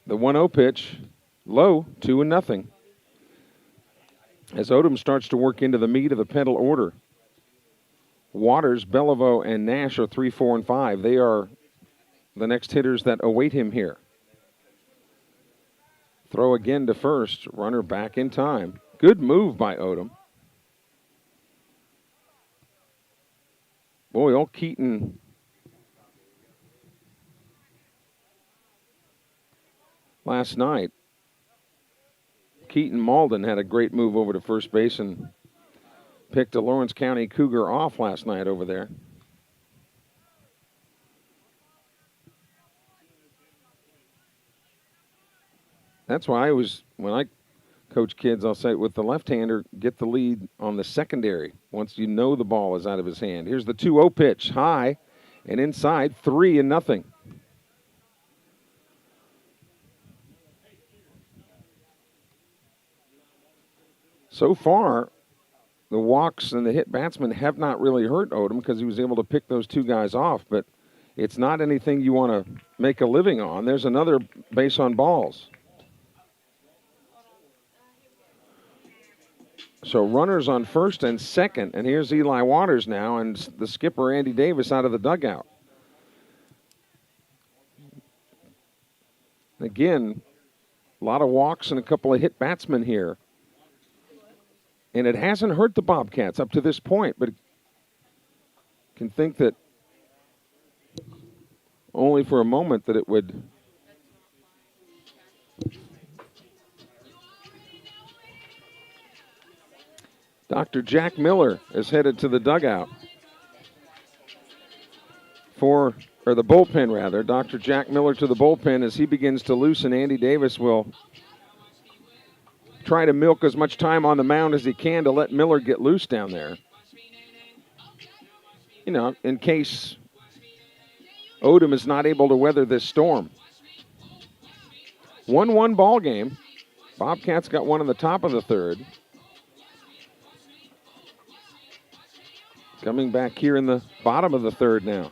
The 1-0 pitch, low, 2-0. As Odom starts to work into the meat of the Petal order. Waters, Beliveau, and Nash are 3, 4, and 5. They are the next hitters that await him here. Throw again to first. Runner back in time. Good move by Odom. Boy, old Keaton. Last night, Keaton Malden had a great move over to first base and picked a Lawrence County Cougar off last night over there. That's why when I coach kids, I'll say with the left-hander, get the lead on the secondary once you know the ball is out of his hand. Here's the 2-0 pitch, high and inside, 3-0. So far, the walks and the hit batsmen have not really hurt Odom because he was able to pick those two guys off, but it's not anything you want to make a living on. There's another base on balls. So runners on first and second, and here's Eli Waters now, and the skipper, Andy Davis, out of the dugout. Again, a lot of walks and a couple of hit batsmen here. And it hasn't hurt the Bobcats up to this point, but can think that only for a moment that it would. Dr. Jack Miller is headed to the dugout or the bullpen rather. Dr. Jack Miller to the bullpen as he begins to loosen. Andy Davis will try to milk as much time on the mound as he can to let Miller get loose down there. You know, in case Odom is not able to weather this storm. 1-1 ball game. Bobcats got one in the top of the third. Coming back here in the bottom of the third now.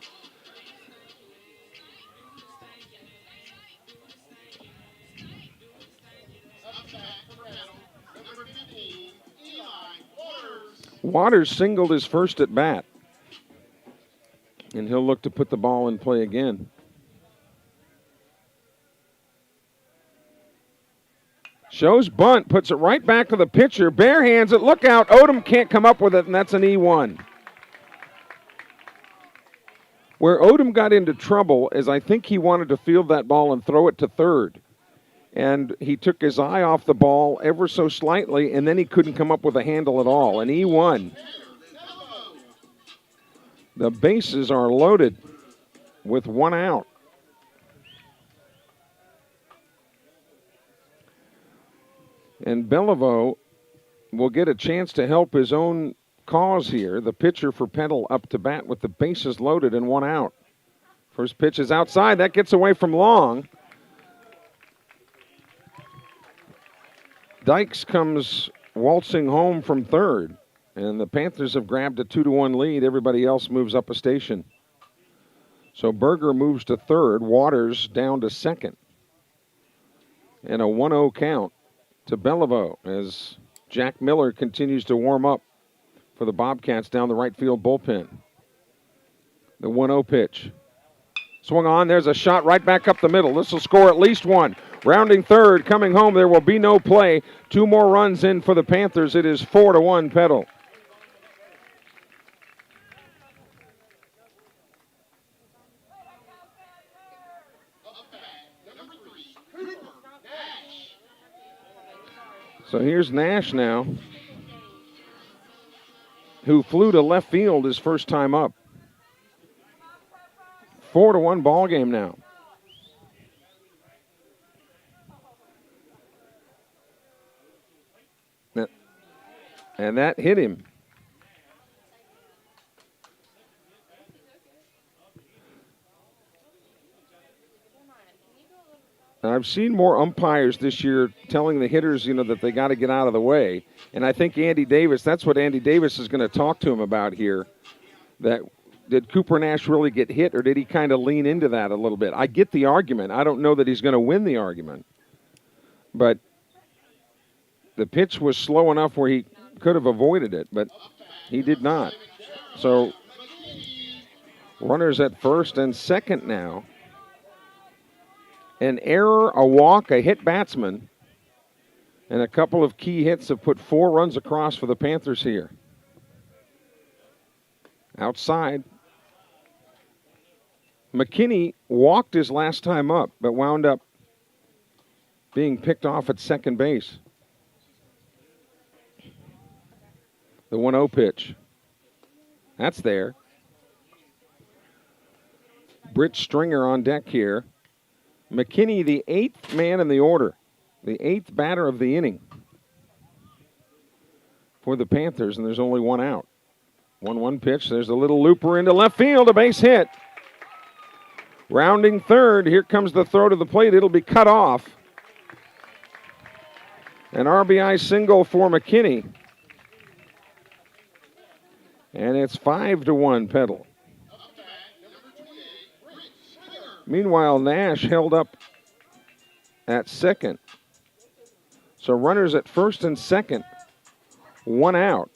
Waters singled his first at bat. And he'll look to put the ball in play again. Shows bunt, puts it right back to the pitcher, bare hands it, look out, Odom can't come up with it, and that's an E1. Where Odom got into trouble is I think he wanted to field that ball and throw it to third. And he took his eye off the ball ever so slightly, and then he couldn't come up with a handle at all. An E1. The bases are loaded with one out. And Beliveau will get a chance to help his own cause here. The pitcher for Petal up to bat with the bases loaded and one out. First pitch is outside. That gets away from Long. Dykes comes waltzing home from third. And the Panthers have grabbed a 2-1 lead. Everybody else moves up a station. So Berger moves to third. Waters down to second. And a 1-0 count to Beliveau as Jack Miller continues to warm up for the Bobcats down the right field bullpen. The 1-0 pitch. Swung on. There's a shot right back up the middle. This will score at least one. Rounding third, coming home. There will be no play. 2 more runs in for the Panthers. It is 4-1 Petal. So here's Nash now, who flew to left field his first time up. 4-1 ball game now. And that hit him. I've seen more umpires this year telling the hitters, that they got to get out of the way. And I think Andy Davis, that's what Andy Davis is going to talk to him about here. That did Cooper Nash really get hit, or did he kind of lean into that a little bit? I get the argument. I don't know that he's going to win the argument. But the pitch was slow enough where he could have avoided it, but he did not. So runners at first and second now. An error, a walk, a hit batsman, and a couple of key hits have put 4 runs across for the Panthers here. Outside. McKinney walked his last time up, but wound up being picked off at second base. The 1-0 pitch. That's there. Britt Stringer on deck here. McKinney, the 8th man in the order, the 8th batter of the inning for the Panthers, and there's only 1 out. 1-1 pitch. There's a little looper into left field, a base hit. Rounding third, here comes the throw to the plate. It'll be cut off. An RBI single for McKinney. And it's 5-1 Petal. Meanwhile, Nash held up at second. So runners at first and second, 1 out.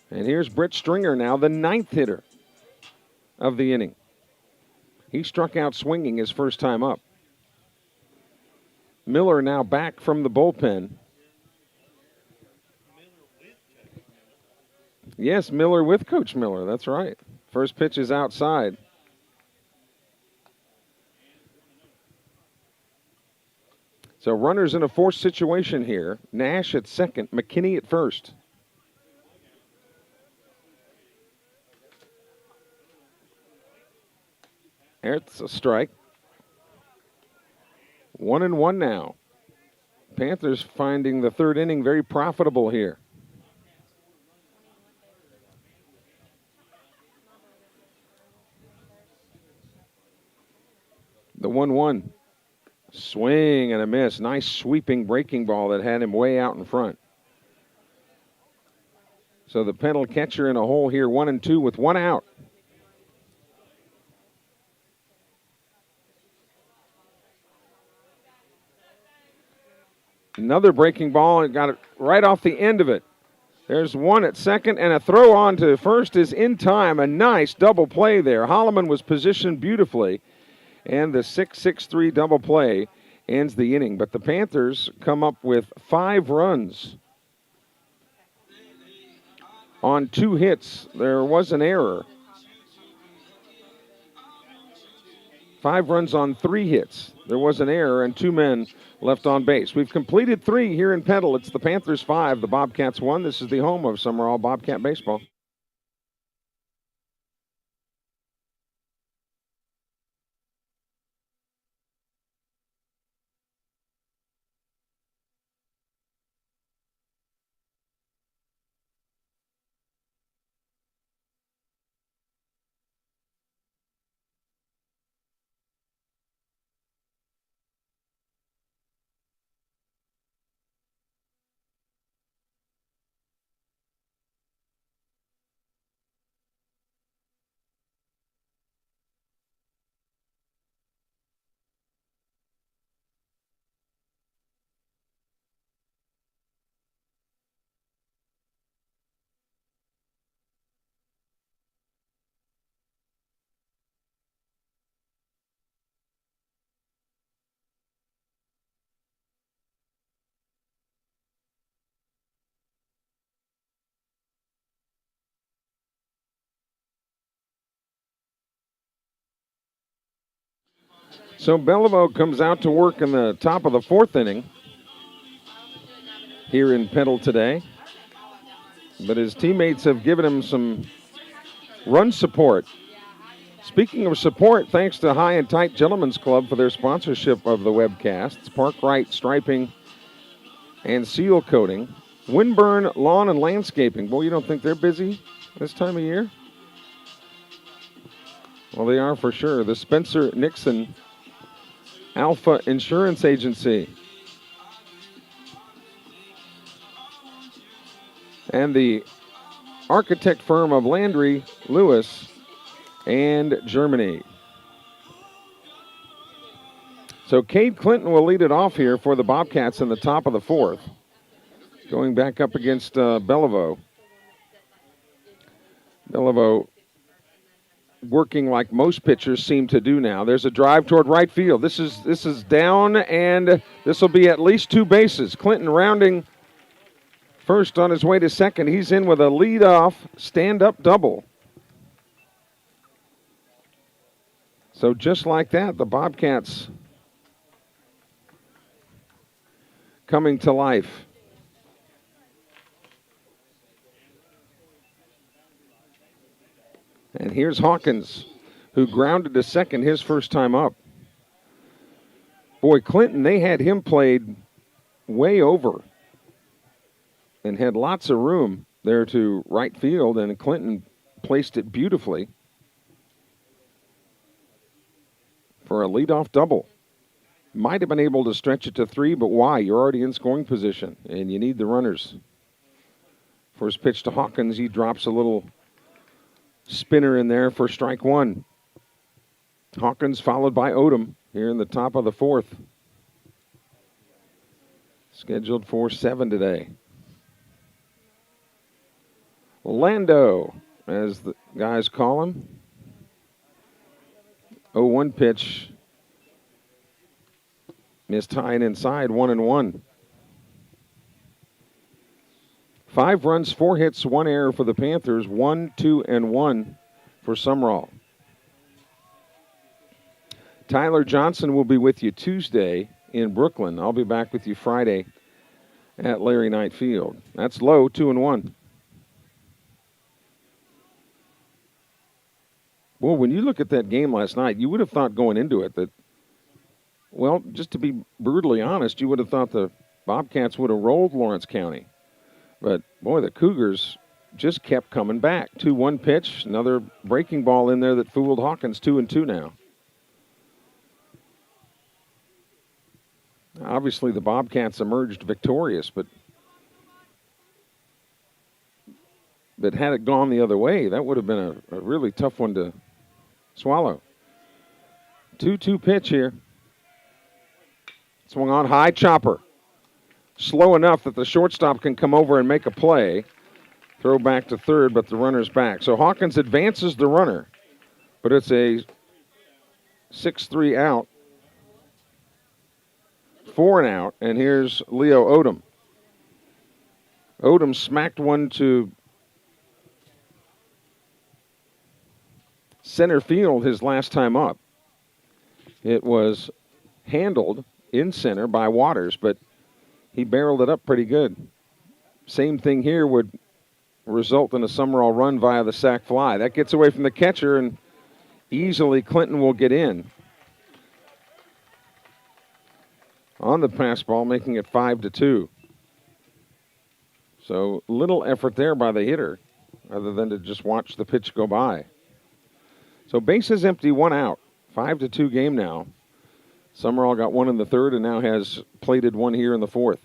And here's Britt Stringer now, the 9th hitter of the inning. He struck out swinging his first time up. Miller now back from the bullpen. Yes, Miller with Coach Miller, that's right. First pitch is outside. So runners in a forced situation here. Nash at second, McKinney at first. It's a strike. 1-1 now. Panthers finding the third inning very profitable here. The 1-1. Swing and a miss. Nice sweeping breaking ball that had him way out in front. So the Petal catcher in a hole here, 1-2 with 1 out. Another breaking ball and got it right off the end of it. There's one at second, and a throw on to first is in time. A nice double play there. Holloman was positioned beautifully. And the 6-6-3 double play ends the inning. But the Panthers come up with 5 runs on 2 hits. There was an error. 5 runs on 3 hits. There was an error and 2 men left on base. We've completed 3 here in Petal. It's the Panthers 5, the Bobcats 1. This is the home of Sumrall Bobcat Baseball. So Bellevue comes out to work in the top of the 4th inning here in Petal today. But his teammates have given him some run support. Speaking of support, thanks to High and Tight Gentlemen's Club for their sponsorship of the webcasts, Park Right Striping and Seal Coating, Windburn Lawn and Landscaping. Boy, you don't think they're busy this time of year? Well, they are for sure. The Spencer Nixon Alpha Insurance Agency. And the architect firm of Landry, Lewis, and Germany. So Cade Clinton will lead it off here for the Bobcats in the top of the 4th. Going back up against Bellevue. Bellevue working like most pitchers seem to do now. There's a drive toward right field. This is down, and this will be at least 2 bases. Clinton rounding first on his way to second. He's in with a leadoff stand-up double. So just like that, the Bobcats coming to life. And here's Hawkins, who grounded to second his first time up. Boy, Clinton, they had him played way over and had lots of room there to right field, and Clinton placed it beautifully for a leadoff double. Might have been able to stretch it to 3, but why? You're already in scoring position, and you need the runners. First pitch to Hawkins, he drops a little spinner in there for strike 1. Hawkins followed by Odom here in the top of the 4th. Scheduled for 7 today. Lando, as the guys call him. 0-1 pitch. Missed high and inside, 1-1. 5 runs, 4 hits, 1 error for the Panthers. 1, 2, and 1 for Sumrall. Tyler Johnson will be with you Tuesday in Brooklyn. I'll be back with you Friday at Larry Knight Field. That's low, 2-1. Well, when you look at that game last night, you would have thought going into it that, well, just to be brutally honest, you would have thought the Bobcats would have rolled Lawrence County. But, boy, the Cougars just kept coming back. 2-1 pitch, another breaking ball in there that fooled Hawkins. 2-2 now. Obviously, the Bobcats emerged victorious, but had it gone the other way, that would have been a really tough one to swallow. 2-2 pitch here. Swung on high, chopper. Slow enough that the shortstop can come over and make a play. Throw back to third, but the runner's back. So Hawkins advances the runner, but it's a 6-3 out. 4 and out, and here's Leo Odom. Odom smacked one to center field his last time up. It was handled in center by Waters, but he barreled it up pretty good. Same thing here would result in a Sumrall run via the sac fly. That gets away from the catcher, and easily Clinton will get in on the pass ball, making it 5-2. So little effort there by the hitter other than to just watch the pitch go by. So bases empty, 1 out. 5-2 game now. Sumrall got 1 in the 3rd and now has plated 1 here in the 4th.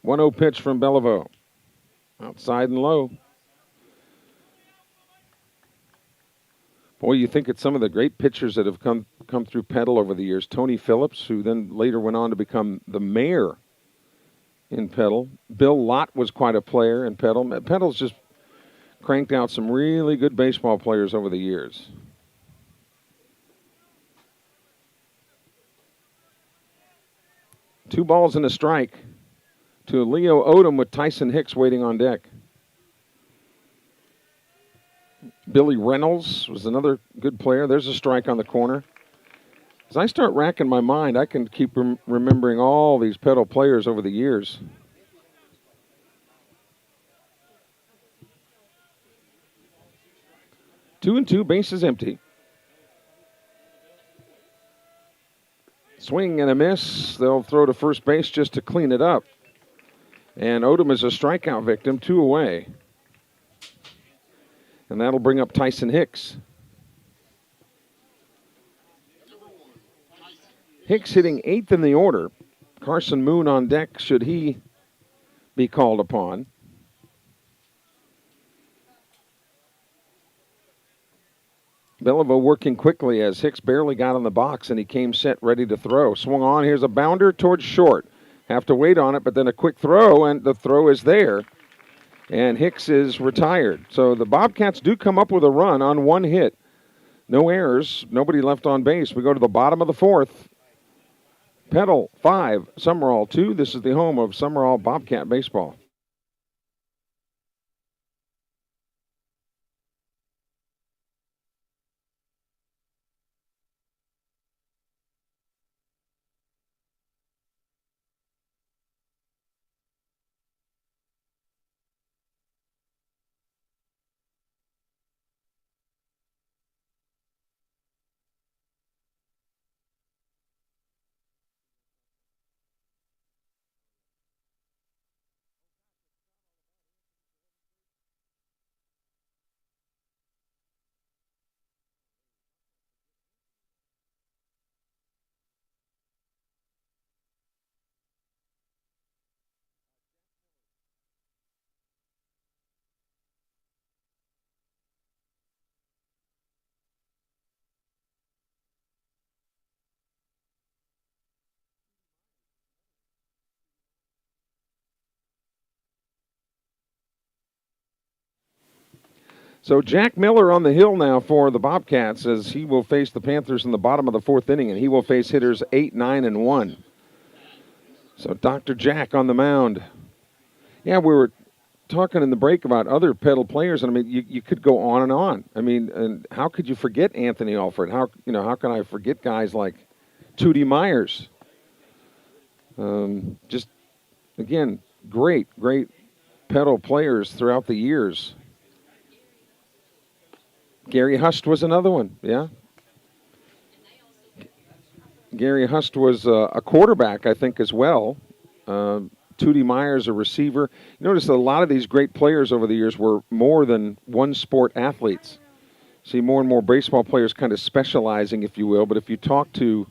One 0 pitch from Bellevue. Outside and low. Boy, you think it's some of the great pitchers that have come through Petal over the years. Tony Phillips, who then later went on to become the mayor in Petal. Bill Lott was quite a player in Petal. Petal's just cranked out some really good baseball players over the years. Two balls and a strike to Leo Odom with Tyson Hicks waiting on deck. Billy Reynolds was another good player. There's a strike on the corner. As I start racking my mind, I can keep remembering all these Petal players over the years. Two and two, bases empty. Swing and a miss. They'll throw to first base just to clean it up. And Odom is a strikeout victim, 2 away. And that'll bring up Tyson Hicks. Hicks hitting 8th in the order. Carson Moon on deck should he be called upon. Beliveau working quickly as Hicks barely got on the box and he came set ready to throw. Swung on. Here's a bounder towards short. Have to wait on it, but then a quick throw, and the throw is there. And Hicks is retired. So the Bobcats do come up with a run on 1 hit. No errors, nobody left on base. We go to the bottom of the 4th. Petal 5, Sumrall 2. This is the home of Sumrall Bobcat baseball. So Jack Miller on the hill now for the Bobcats as he will face the Panthers in the bottom of the 4th inning, and he will face hitters 8, 9, and 1. So Dr. Jack on the mound. Yeah, we were talking in the break about other Petal players, and I mean, you could go on and on. I mean, and how could you forget Anthony Alford? How can I forget guys like Tootie Myers? Just again, great Petal players throughout the years. Gary Hust was another one, yeah. Gary Hust was a quarterback, I think, as well. Tootie Myers, a receiver. You notice that a lot of these great players over the years were more than one sport athletes. See more and more baseball players kind of specializing, if you will. But if you talk to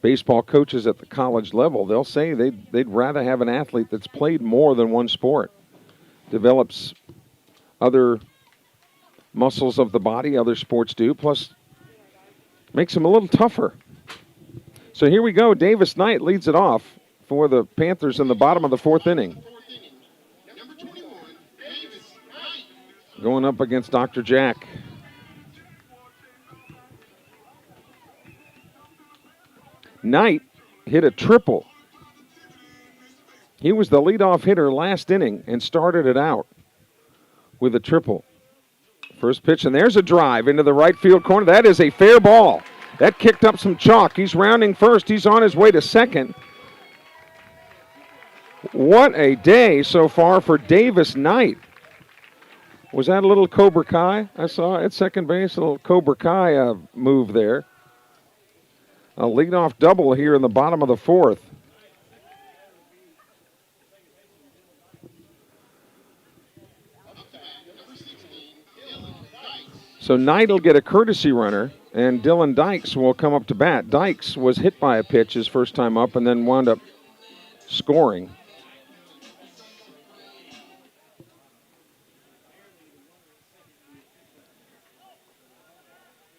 baseball coaches at the college level, they'll say they'd rather have an athlete that's played more than one sport, develops other muscles of the body, other sports do, plus makes them a little tougher. So here we go. Davis Knight leads it off for the Panthers in the bottom of the 4th inning. Going up against Dr. Jack. Knight hit a triple. He was the leadoff hitter last inning and started it out with a triple. First pitch, and there's a drive into the right field corner. That is a fair ball. That kicked up some chalk. He's rounding first. He's on his way to second. What a day so far for Davis Knight. Was that a little Cobra Kai? I saw at second base, a little Cobra Kai move there. A leadoff double here in the bottom of the 4th. So Knight will get a courtesy runner, and Dylan Dykes will come up to bat. Dykes was hit by a pitch his first time up and then wound up scoring.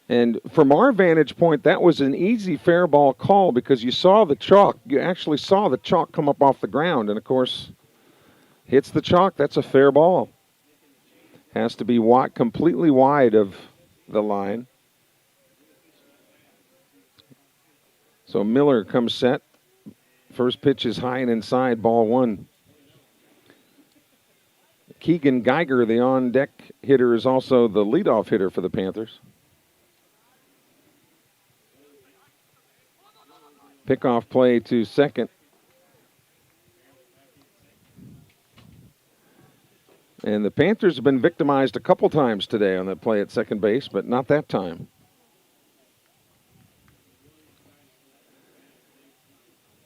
And from our vantage point, that was an easy fair ball call because you saw the chalk. You actually saw the chalk come up off the ground. And, of course, hits the chalk, that's a fair ball. Has to be completely wide of the line. So Miller comes set. First pitch is high and inside, ball 1. Keegan Geiger, the on-deck hitter, is also the leadoff hitter for the Panthers. Pickoff play to second. And the Panthers have been victimized a couple times today on that play at second base, but not that time.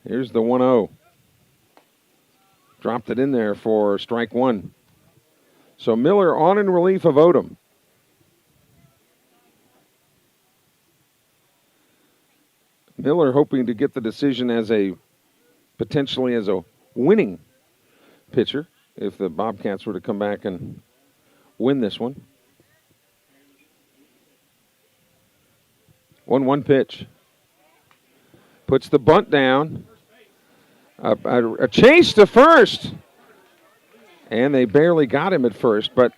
Here's the 1-0. Dropped it in there for strike one. So Miller on in relief of Odom. Miller hoping to get the decision as potentially as a winning pitcher if the Bobcats were to come back and win this one. 1-1 pitch. Puts the bunt down. A chase to first. And they barely got him at first, but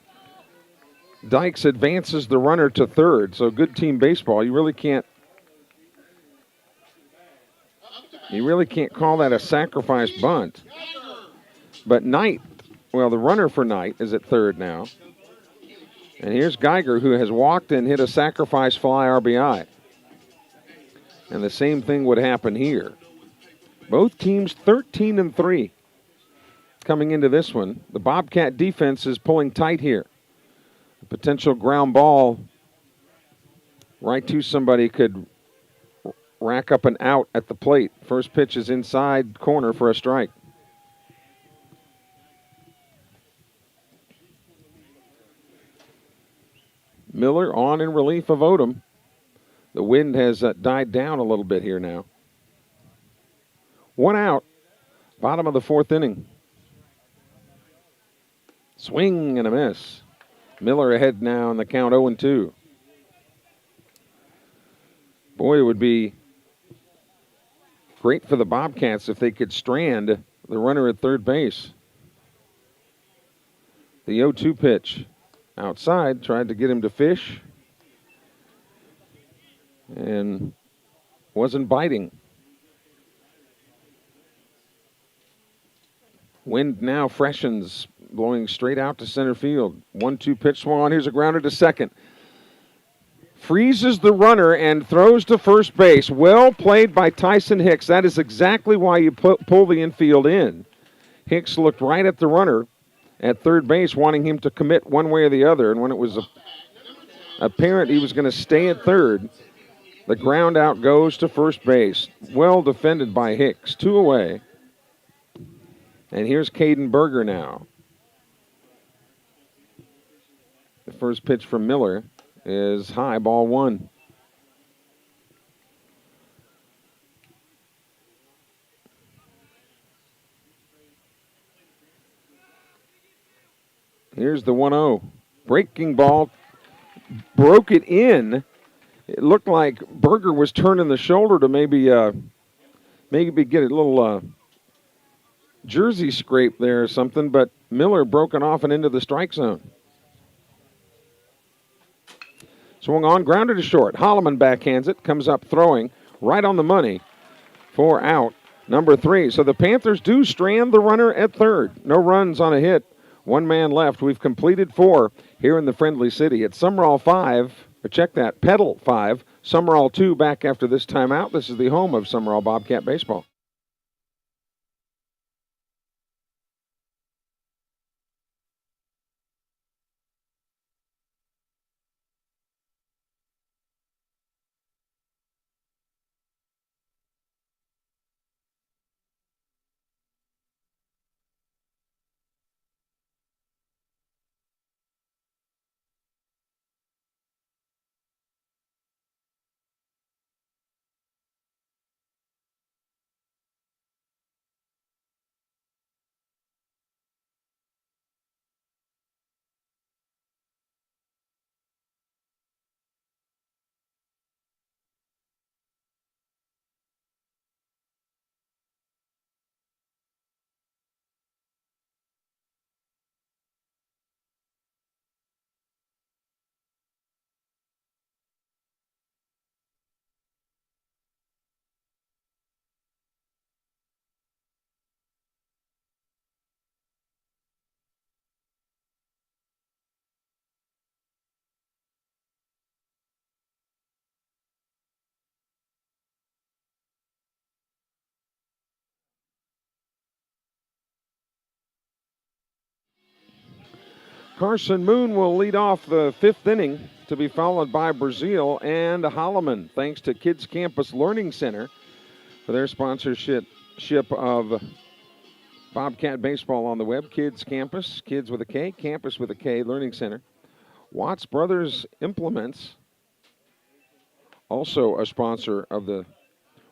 Dykes advances the runner to third. So good team baseball. You really can't call that a sacrifice bunt. But Knight, well, the runner for Knight is at third now. And here's Geiger, who has walked and hit a sacrifice fly RBI. And the same thing would happen here. Both teams 13-3 coming into this one. The Bobcat defense is pulling tight here. A potential ground ball right to somebody could rack up an out at the plate. First pitch is inside corner for a strike. Miller on in relief of Odom. The wind has died down a little bit here now. One out, bottom of the fourth inning. Swing and a miss. Miller ahead now in the count 0-2. Boy, it would be great for the Bobcats if they could strand the runner at third base. The 0-2 pitch. Outside, tried to get him to fish. And wasn't biting. Wind now freshens, blowing straight out to center field. 1-2 pitch swung on. Here's a grounder to second. Freezes the runner and throws to first base. Well played by Tyson Hicks. That is exactly why you pull the infield in. Hicks looked right at the runner at third base, wanting him to commit one way or the other. And when it was apparent he was going to stay at third, the ground out goes to first base. Well defended by Hicks. 2 away. And here's Caden Berger now. The first pitch from Miller is high, ball one. Here's the 1-0. Breaking ball. Broke it in. It looked like Berger was turning the shoulder to maybe get a little jersey scrape there or something, but Miller broken off and into the strike zone. Swung on, grounded to short. Holloman backhands it, comes up throwing right on the money for out number 3. So the Panthers do strand the runner at third. No runs on a hit. 1 man left. We've completed 4 here in the Friendly City. It's Sumrall 5, or check that, Petal 5, Sumrall 2 back after this timeout. This is the home of Sumrall Bobcat Baseball. Carson Moon will lead off the 5th inning, to be followed by Brazil and Holloman, thanks to Kids Campus Learning Center for their sponsorship of Bobcat Baseball on the web. Kids Campus, kids with a K, campus with a K, Learning Center. Watts Brothers Implements, also a sponsor of the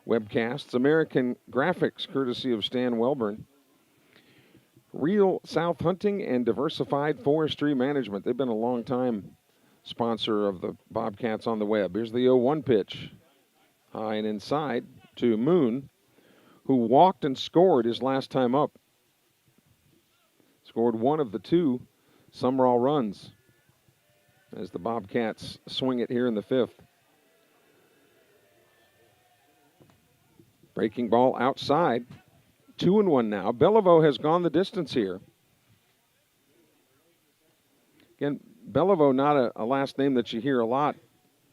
webcasts. American Graphics, courtesy of Stan Welburn. Real South Hunting and Diversified Forestry Management. They've been a long time sponsor of the Bobcats on the web. Here's the 0-1 pitch. High and inside to Moon, who walked and scored his last time up. Scored one of the 2 Sumrall runs as the Bobcats swing it here in the 5th. Breaking ball outside. 2-1 now. Beliveau has gone the distance here. Again, Beliveau, not a last name that you hear a lot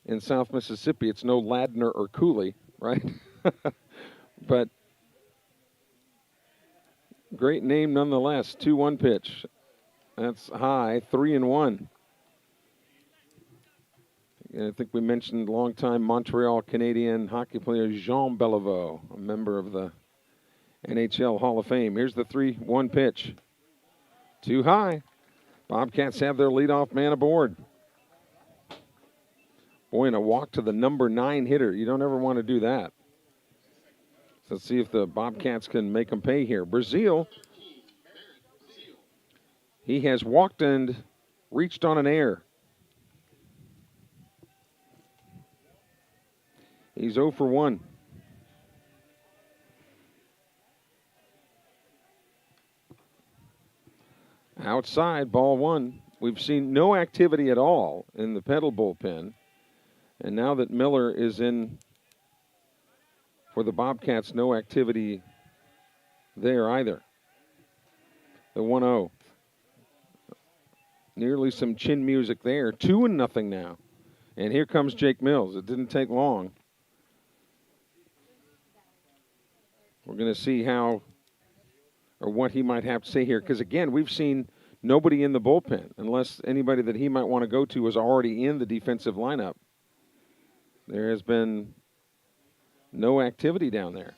in South Mississippi. It's no Ladner or Cooley, right? But great name nonetheless. 2-1 pitch. That's high. 3-1. And I think we mentioned longtime Montreal Canadian hockey player Jean Beliveau, a member of the NHL Hall of Fame. Here's the 3-1 pitch. Too high. Bobcats have their leadoff man aboard. Boy, and a walk to the number 9 hitter. You don't ever want to do that. So let's see if the Bobcats can make them pay here. Brazil, he has walked and reached on an air. He's 0 for 1. Outside, ball 1. We've seen no activity at all in the Petal bullpen. And now that Miller is in for the Bobcats, no activity there either. The 1-0. Nearly some chin music there. 2-0 now. And here comes Jake Mills. It didn't take long. We're going to see how or what he might have to say here. Because, again, we've seen nobody in the bullpen, unless anybody that he might want to go to is already in the defensive lineup. There has been no activity down there.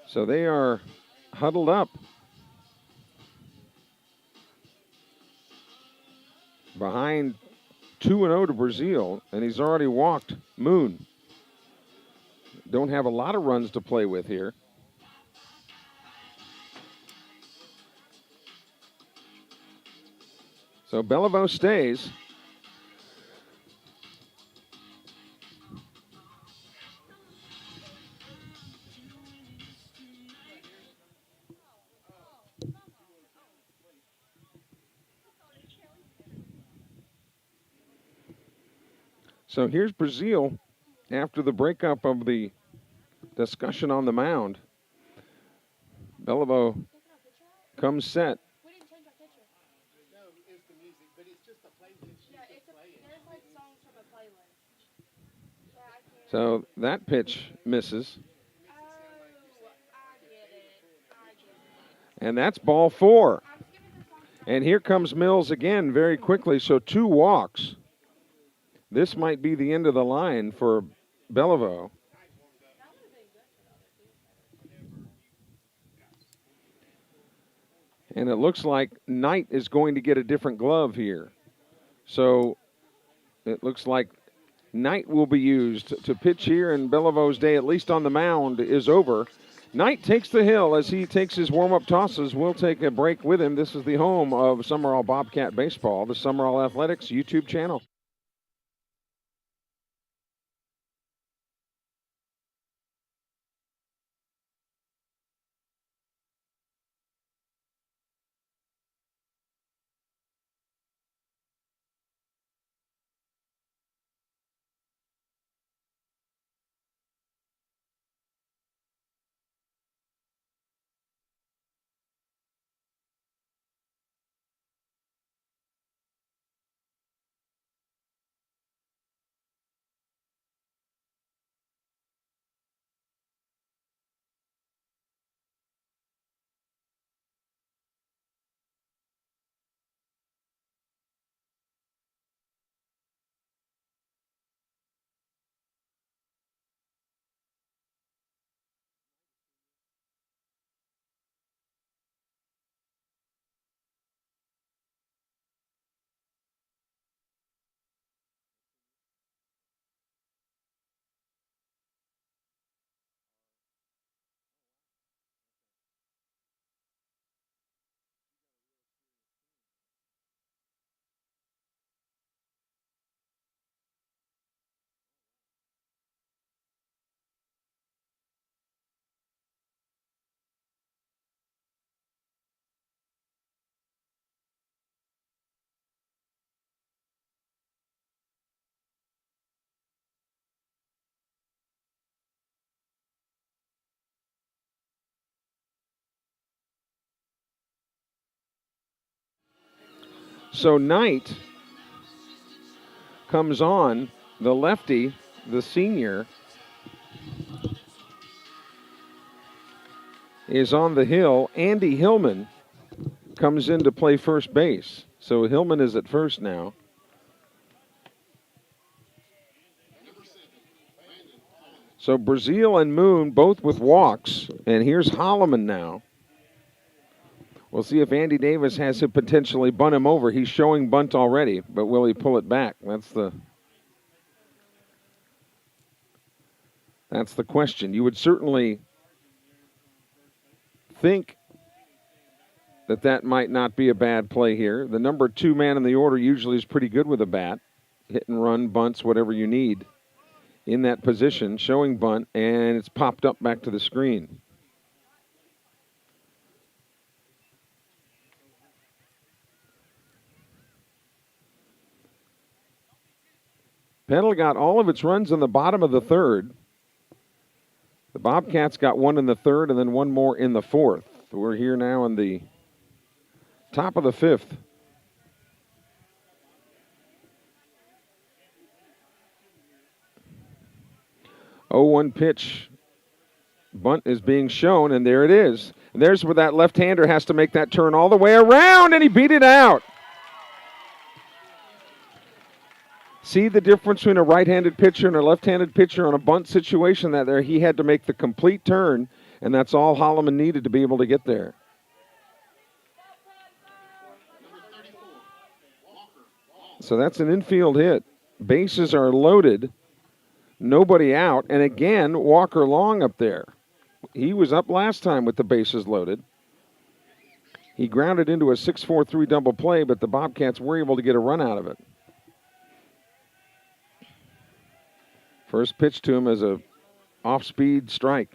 So they are huddled up behind 2-0 to Brazil, and he's already walked Moon. Don't have a lot of runs to play with here. So Beliveau stays. So here's Brazil after the breakup of the discussion on the mound. Beliveau comes set. So that pitch misses. And that's ball 4. And here comes Mills again very quickly. So 2 walks. This might be the end of the line for Beliveau. And it looks like Knight is going to get a different glove here. So it looks like Knight will be used to pitch here, and Belivau's day, at least on the mound, is over. Knight takes the hill as he takes his warm-up tosses. We'll take a break with him. This is the home of Sumrall Bobcat Baseball, the Sumrall Athletics YouTube channel. So Knight comes on, the lefty, the senior, is on the hill. Andy Hillman comes in to play first base. So Hillman is at first now. So Brazil and Moon both with walks. And here's Holloman now. We'll see if Andy Davis has to potentially bunt him over. He's showing bunt already, but will he pull it back? That's the question. You would certainly think that might not be a bad play here. The number 2 man in the order usually is pretty good with a bat. Hit and run, bunts, whatever you need in that position. Showing bunt, and it's popped up back to the screen. Petal got all of its runs in the bottom of the third. The Bobcats got one in the third and then one more in the fourth. We're here now in the top of the fifth. 0-1 pitch. Bunt is being shown, and there it is. And there's where that left-hander has to make that turn all the way around, and he beat it out. See the difference between a right-handed pitcher and a left-handed pitcher on a bunt situation that there he had to make the complete turn, and that's all Holloman needed to be able to get there. So that's an infield hit. Bases are loaded. Nobody out. And again, Walker Long up there. He was up last time with the bases loaded. He grounded into a 6-4-3 double play, but the Bobcats were able to get a run out of it. First pitch to him is a off-speed strike.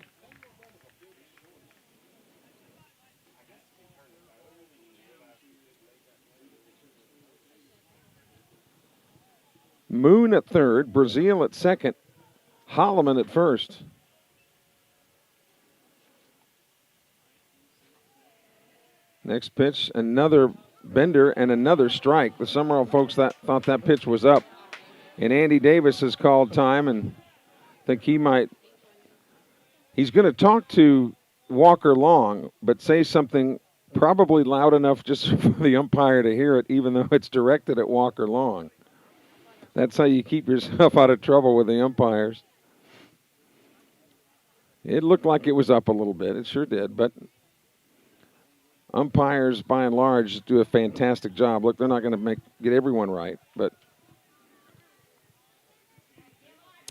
Moon at third, Brazil at second, Holloman at first. Next pitch, another bender and another strike. The Sumrall folks thought that pitch was up. And Andy Davis has called time, and I think he's going to talk to Walker Long, but say something probably loud enough just for the umpire to hear it, even though it's directed at Walker Long. That's how you keep yourself out of trouble with the umpires. It looked like it was up a little bit. It sure did, but umpires, by and large, do a fantastic job. Look, they're not going to get everyone right, but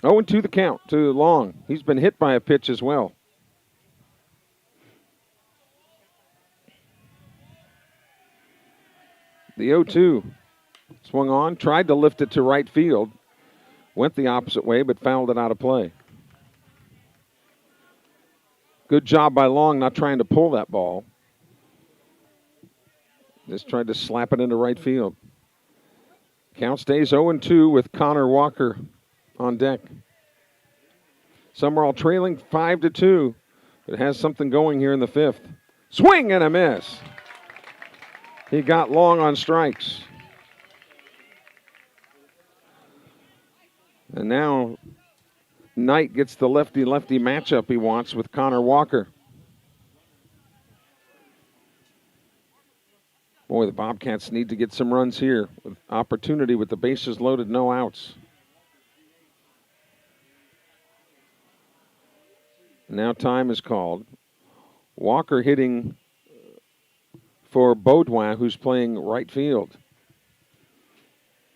0-2 the count to Long. He's been hit by a pitch as well. The 0-2 swung on, tried to lift it to right field, went the opposite way, but fouled it out of play. Good job by Long not trying to pull that ball. Just tried to slap it into right field. Count stays 0-2 with Connor Walker on deck. Sumrall trailing 5-2, but it has something going here in the fifth. Swing and a miss. He got Long on strikes. And now Knight gets the lefty-lefty matchup he wants with Connor Walker. Boy, the Bobcats need to get some runs here with opportunity with the bases loaded, no outs. Now time is called. Walker hitting for Baudouin, who's playing right field.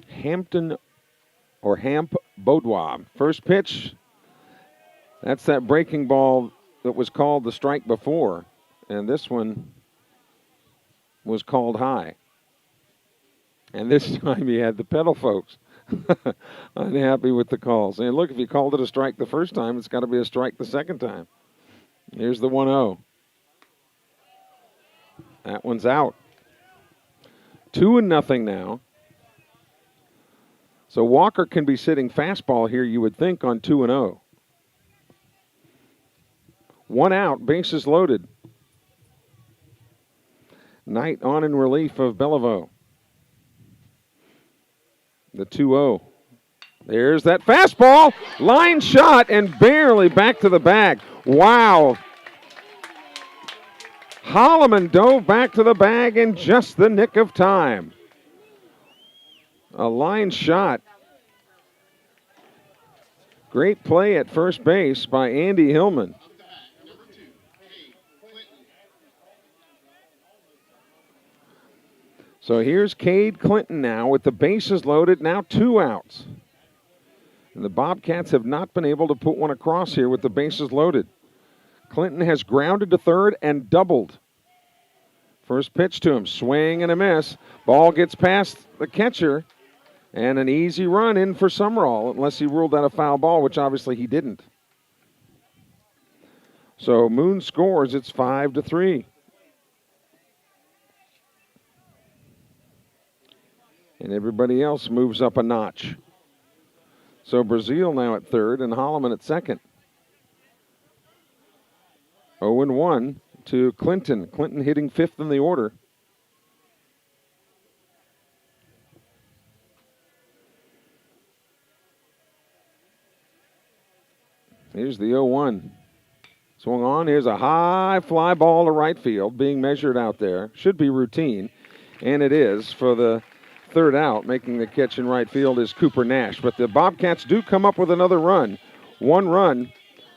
Hamp Baudouin. First pitch. That's that breaking ball that was called the strike before. And this one was called high. And this time he had the Petal folks unhappy with the calls. And look, if you called it a strike the first time, it's got to be a strike the second time. Here's the 1-0. That one's out. 2-0 now. So Walker can be sitting fastball here, you would think, on 2-0. 1 out, bases loaded. Knight on in relief of Beliveau. The 2-0. There's that fastball. Line shot and barely back to the bag. Wow. Holloman dove back to the bag in just the nick of time. A line shot. Great play at first base by Andy Hillman. So here's Cade Clinton now with the bases loaded, now 2 outs. And the Bobcats have not been able to put one across here with the bases loaded. Clinton has grounded to third and doubled. First pitch to him, swing and a miss. Ball gets past the catcher, and an easy run in for Sumrall, unless he ruled out a foul ball, which obviously he didn't. So Moon scores, it's 5-3. And everybody else moves up a notch. So Brazil now at third and Holloman at second. 0-1 to Clinton. Clinton hitting fifth in the order. Here's the 0-1. Swung on. Here's a high fly ball to right field being measured out there. Should be routine. And it is for the third out. Making the catch in right field is Cooper Nash. But the Bobcats do come up with another run. 1 run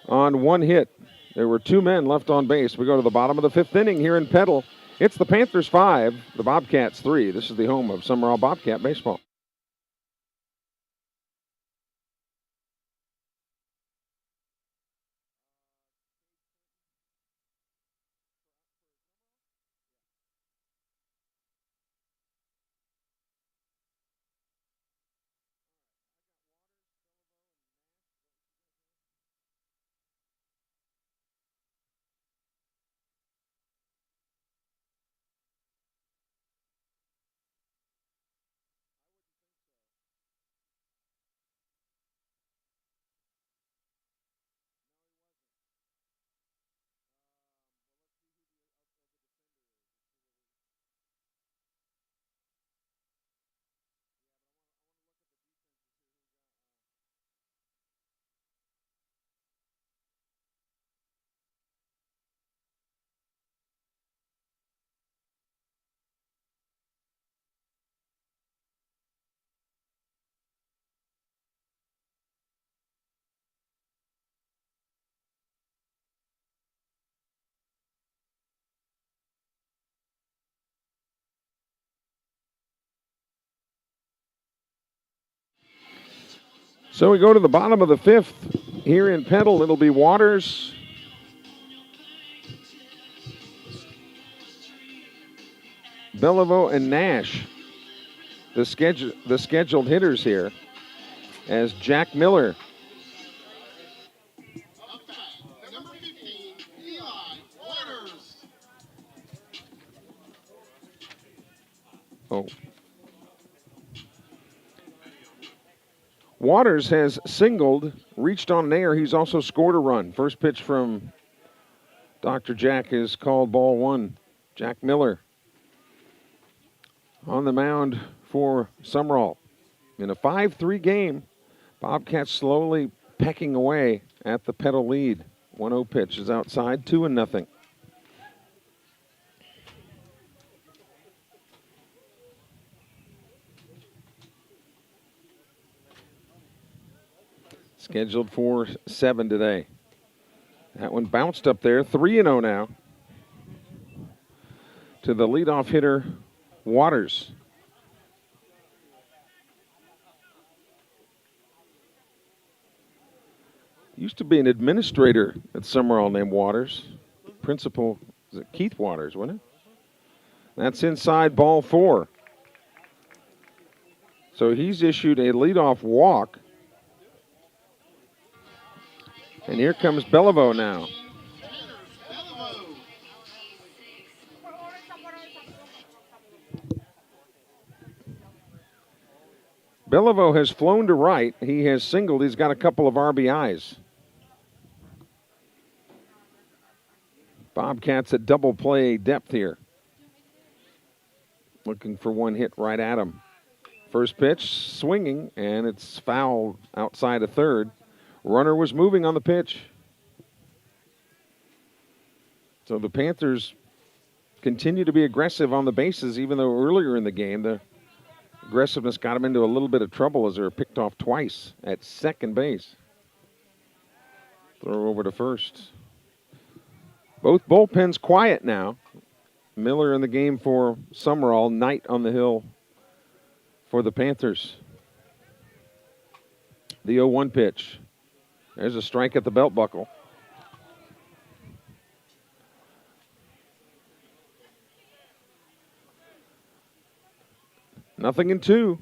on 1 hit. There were 2 men left on base. We go to the bottom of the 5th inning here in Petal. It's the Panthers 5, the Bobcats 3. This is the home of Sumrall Bobcat baseball. So we go to the bottom of the 5th here in Petal. It'll be Waters, Beliveau, and Nash, the scheduled hitters here, as Jack Miller. Oh. Waters has singled, reached on an air. He's also scored a run. First pitch from Dr. Jack is called ball 1. Jack Miller on the mound for Sumrall. In a 5-3 game, Bobcats slowly pecking away at the Petal lead. 1-0 pitch is outside, 2-0. Scheduled for 7 today. That one bounced up there, 3-0 now. To the leadoff hitter, Waters. Used to be an administrator at Sumrall named Waters. Principal, is it Keith Waters, wasn't it? That's inside ball 4. So he's issued a leadoff walk. And here comes Beliveau now. Beliveau has flown to right. He has singled. He's got a couple of RBIs. Bobcats at double play depth here. Looking for one hit right at him. First pitch, swinging, and it's fouled outside of third. Runner was moving on the pitch. So the Panthers continue to be aggressive on the bases, even though earlier in the game the aggressiveness got them into a little bit of trouble as they were picked off twice at second base. Throw over to first. Both bullpens quiet now. Miller in the game for Sumrall, Knight on the hill for the Panthers. The 0-1 pitch. There's a strike at the belt buckle. Nothing in two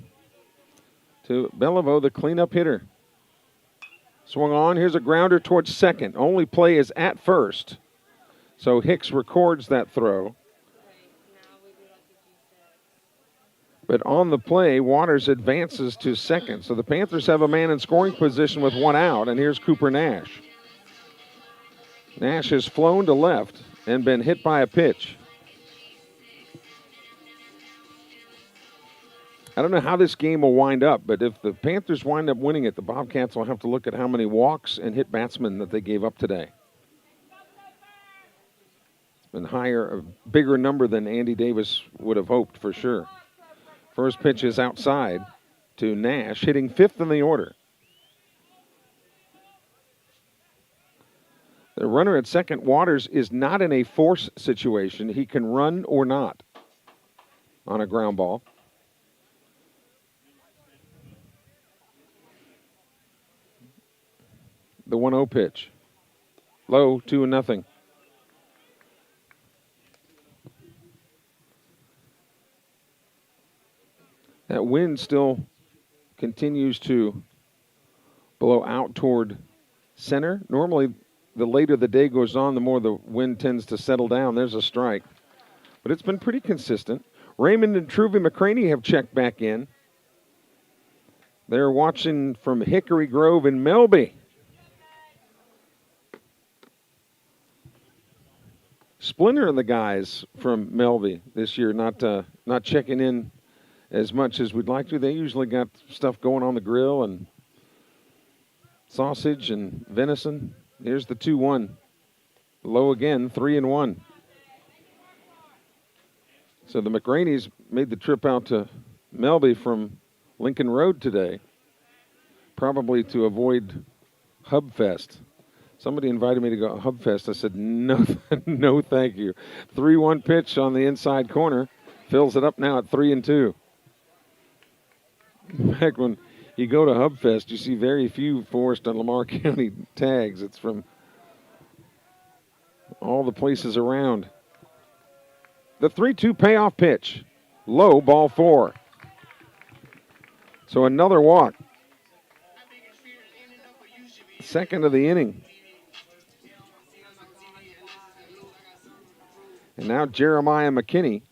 to Beliveau, the cleanup hitter. Swung on. Here's a grounder towards second. Only play is at first. So Hicks records that throw. But on the play, Waters advances to second. So the Panthers have a man in scoring position with one out, and here's Cooper Nash. Nash has flown to left and been hit by a pitch. I don't know how this game will wind up, but if the Panthers wind up winning it, the Bobcats will have to look at how many walks and hit batsmen that they gave up today. It's been higher, a bigger number than Andy Davis would have hoped for sure. First pitch is outside to Nash, hitting fifth in the order. The runner at second, Waters, is not in a force situation. He can run or not on a ground ball. The 1-0 pitch. Low, 2-0. That wind still continues to blow out toward center. Normally, the later the day goes on, the more the wind tends to settle down. There's a strike. But it's been pretty consistent. Raymond and Truvy McCraney have checked back in. They're watching from Hickory Grove in Melby. Splinter and the guys from Melby this year not checking in as much as we'd like to. They usually got stuff going on the grill and sausage and venison. Here's the 2-1. Low again, 3-1. So the McRaneys made the trip out to Melby from Lincoln Road today, probably to avoid Hubfest. Somebody invited me to go to Hubfest. I said, no, no, thank you. 3-1 pitch on the inside corner. Fills it up now at 3-2. Back when you go to Hubfest, you see very few Forest and Lamar County tags. It's from all the places around. The 3-2 payoff pitch. Low, ball 4. So another walk. Second of the inning. And now Jeremiah McKinney.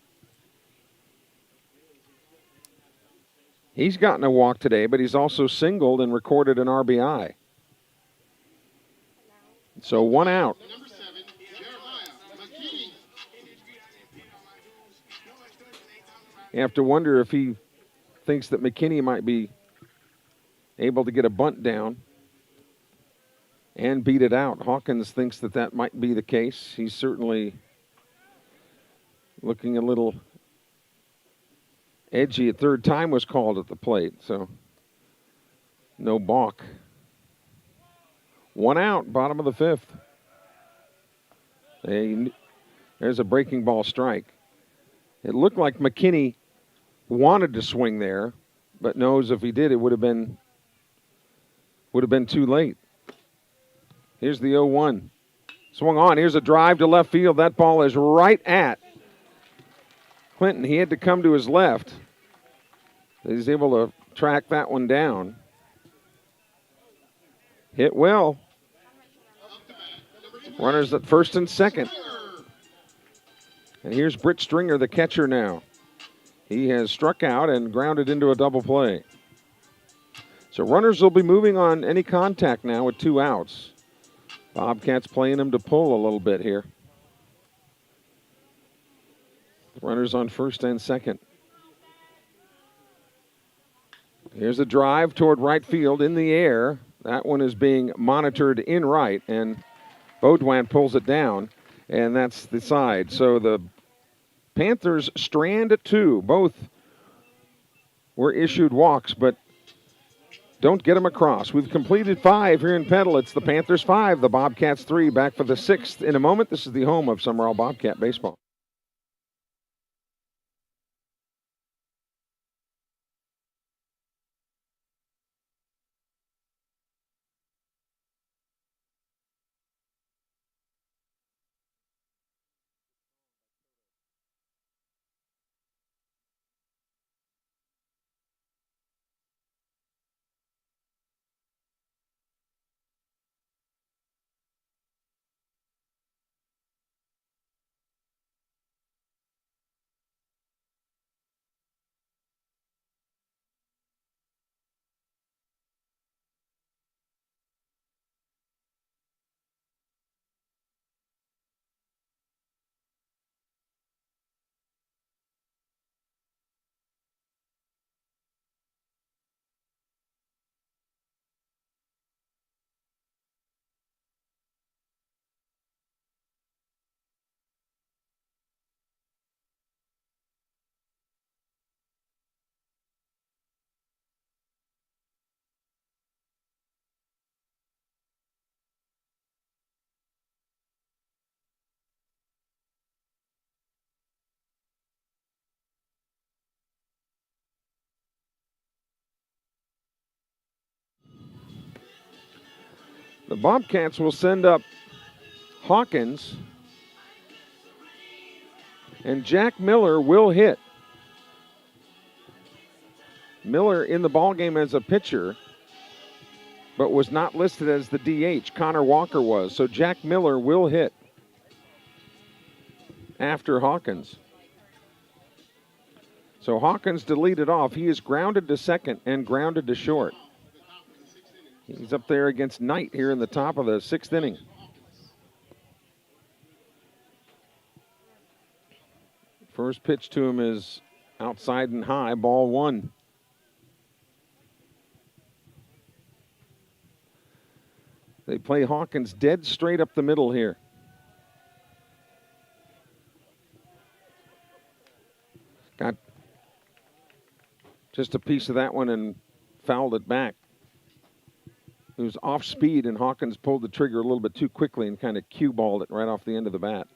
He's gotten a walk today, but he's also singled and recorded an RBI. So one out. You have to wonder if he thinks that McKinney might be able to get a bunt down and beat it out. Hawkins thinks that that might be the case. He's certainly looking a little edgy. A third time was called at the plate, so no balk. One out, bottom of the fifth. There's a breaking ball strike. It looked like McKinney wanted to swing there, but knows if he did, it would have been too late. Here's the 0-1. Swung on. Here's a drive to left field. That ball is right at Clinton. He had to come to his left. He's able to track that one down. Hit well. Runners at first and second. And here's Britt Stringer, the catcher now. He has struck out and grounded into a double play. So runners will be moving on any contact now with 2 outs. Bobcats playing him to pull a little bit here. Runners on first and second. Here's a drive toward right field in the air. That one is being monitored in right, and Baudouin pulls it down, and that's the side. So the Panthers strand at 2. Both were issued walks, but don't get them across. We've completed 5 here in Petal. It's the Panthers 5, the Bobcats 3. Back for the 6th in a moment. This is the home of Sumrall Bobcat baseball. The Bobcats will send up Hawkins, and Jack Miller will hit. Miller in the ballgame as a pitcher, but was not listed as the DH. Connor Walker was. So Jack Miller will hit after Hawkins. So Hawkins to lead it off. He is grounded to second and grounded to short. He's up there against Knight here in the top of the 6th inning. First pitch to him is outside and high, ball 1. They play Hawkins dead straight up the middle here. Got just a piece of that one and fouled it back. It was off speed, and Hawkins pulled the trigger a little bit too quickly and kind of cue balled it right off the end of the bat.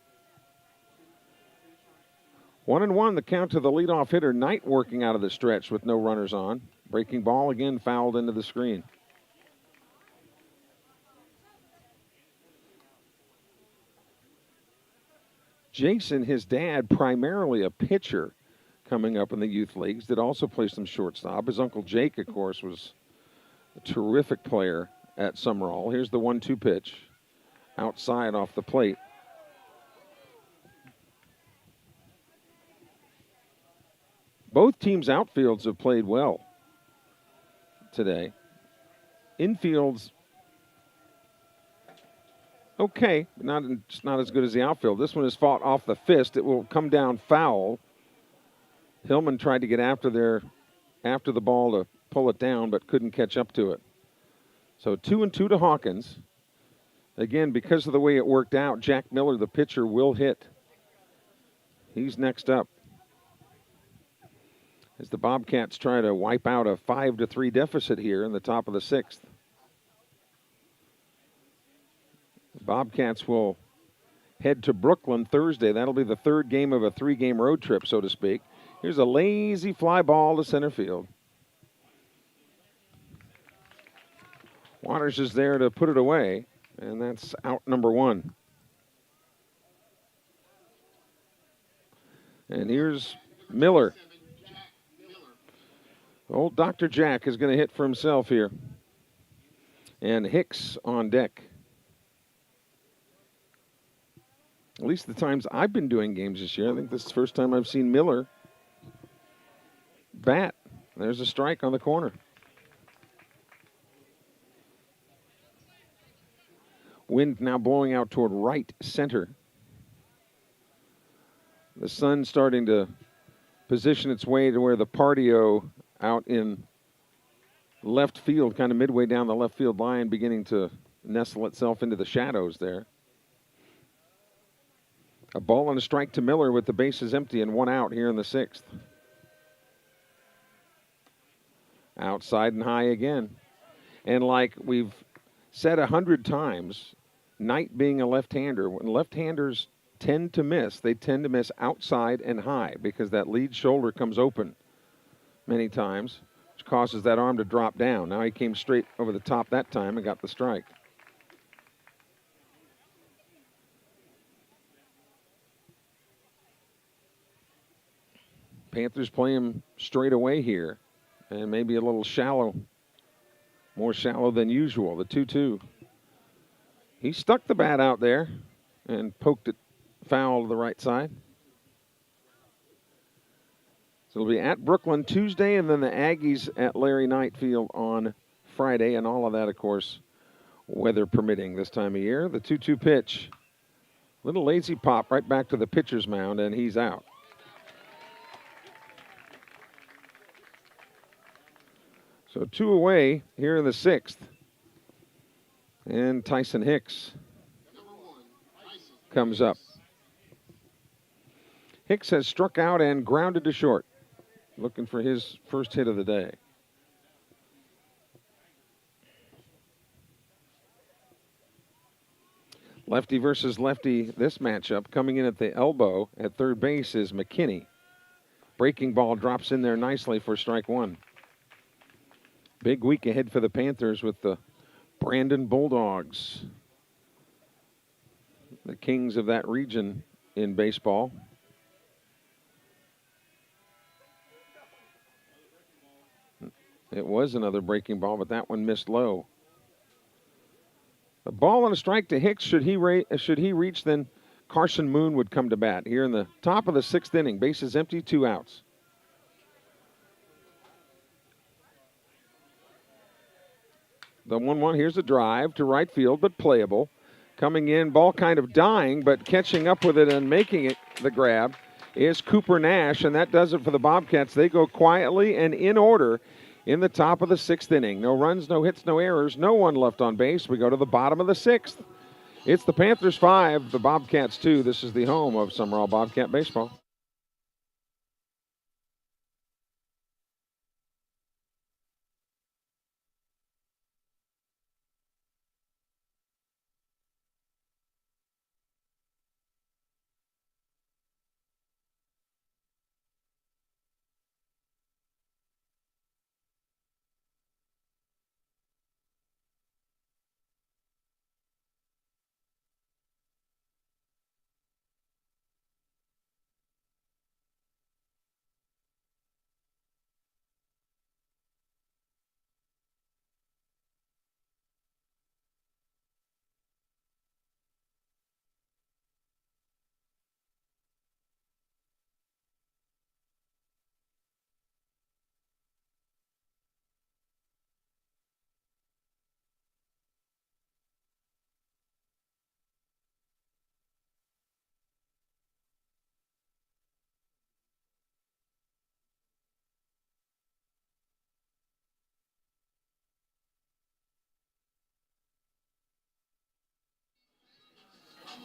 1-1, the count to the leadoff hitter. Knight working out of the stretch with no runners on. Breaking ball again, fouled into the screen. Jason, his dad, primarily a pitcher coming up in the youth leagues, did also play some shortstop. His uncle Jake, of course, was a terrific player at Sumrall. Here's the 1-2 pitch. Outside off the plate. Both teams' outfields have played well today. Infield's okay, it's not as good as the outfield. This one is fought off the fist. It will come down foul. Hillman tried to get after the ball to pull it down, but couldn't catch up to it. So 2-2 to Hawkins. Again, because of the way it worked out, Jack Miller, the pitcher, will hit. He's next up, as the Bobcats try to wipe out a 5-3 deficit here in the top of the 6th. The Bobcats will head to Brooklyn Thursday. That'll be the 3rd game of a 3-game road trip, so to speak. Here's a lazy fly ball to center field. Waters is there to put it away, and that's out number 1. And here's Miller. Old Dr. Jack is going to hit for himself here. And Hicks on deck. At least the times I've been doing games this year, I think this is the first time I've seen Miller bat. There's a strike on the corner. Wind now blowing out toward right center. The sun starting to position its way to where the patio out in left field, kind of midway down the left field line, beginning to nestle itself into the shadows there. A ball and a strike to Miller with the bases empty and 1 out here in the 6th. Outside and high again. And like we've said 100 times, Knight being a left-hander, when left-handers tend to miss, they tend to miss outside and high because that lead shoulder comes open many times, which causes that arm to drop down. Now he came straight over the top that time and got the strike. Panthers play him straight away here, and maybe a little shallow, more shallow than usual. The 2-2. He stuck the bat out there and poked it foul to the right side. So it'll be at Brooklyn Tuesday, and then the Aggies at Larry Knight Field on Friday, and all of that, of course, weather permitting this time of year. The 2-2 pitch. Little lazy pop right back to the pitcher's mound, and he's out. So 2 away here in the 6th. And Tyson Hicks comes up. Hicks has struck out and grounded to short, looking for his first hit of the day. Lefty versus lefty, this matchup. Coming in at the elbow at third base is McKinney. Breaking ball drops in there nicely for strike 1. Big week ahead for the Panthers with the Brandon Bulldogs, the kings of that region in baseball. It was another breaking ball, but that one missed low. A ball and a strike to Hicks. Should he reach, then Carson Moon would come to bat here in the top of the 6th inning. Bases empty, 2 outs. The 1-1, here's a drive to right field, but playable. Coming in, ball kind of dying, but catching up with it and making it the grab is Cooper Nash, and that does it for the Bobcats. They go quietly and in order in the top of the 6th inning. No runs, no hits, no errors, no one left on base. We go to the bottom of the 6th. It's the Panthers 5, the Bobcats 2. This is the home of Sumrall Bobcat Baseball.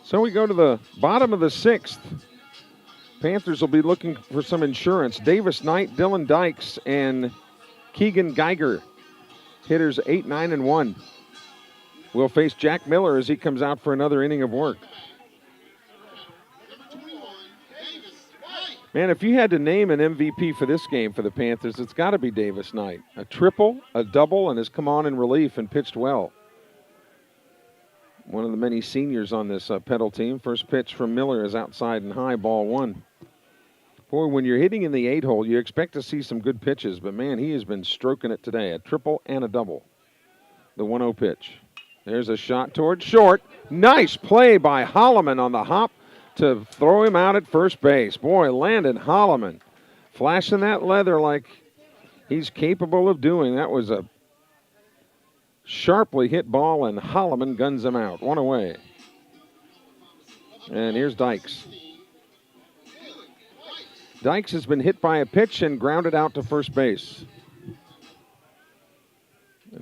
So we go to the bottom of the 6th. Panthers will be looking for some insurance. Davis Knight, Dylan Dykes, and Keegan Geiger. Hitters 8, 9, and 1. Will face Jack Miller as he comes out for another inning of work. Man, if you had to name an MVP for this game for the Panthers, it's got to be Davis Knight. A triple, a double, and has come on in relief and pitched well. One of the many seniors on this Petal team. First pitch from Miller is outside and high, ball 1. Boy, when you're hitting in the 8-hole, you expect to see some good pitches, but man, he has been stroking it today. A triple and a double. The 1-0 pitch. There's a shot towards short. Nice play by Holloman on the hop to throw him out at first base. Boy, Landon Holloman flashing that leather like he's capable of doing. That was a sharply hit ball, and Holloman guns him out. 1 away. And here's Dykes. Dykes has been hit by a pitch and grounded out to first base.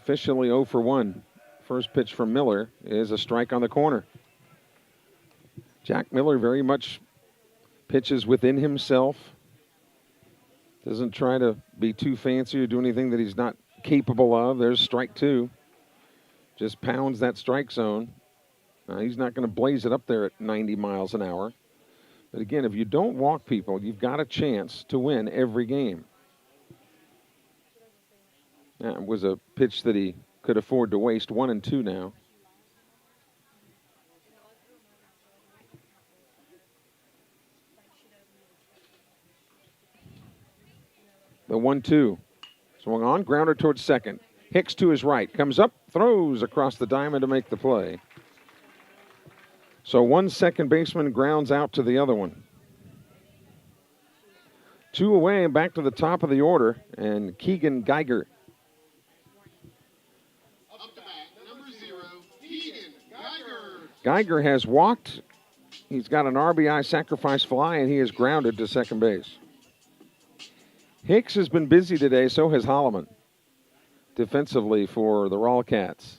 Officially 0 for 1. First pitch from Miller is a strike on the corner. Jack Miller very much pitches within himself. Doesn't try to be too fancy or do anything that he's not capable of. There's strike 2. Just pounds that strike zone. He's not going to blaze it up there at 90 miles an hour. But again, if you don't walk people, you've got a chance to win every game. That was a pitch that he could afford to waste. 1-2 now. The 1-2. Swung on, grounder towards second. Hicks to his right, comes up, throws across the diamond to make the play. So one second baseman grounds out to the other one. 2 away and back to the top of the order, and Keegan Geiger. Up to bat, number 0, Keegan Geiger. Geiger has walked. He's got an RBI sacrifice fly, and he is grounded to second base. Hicks has been busy today, so has Holloman, defensively for the Rollcats.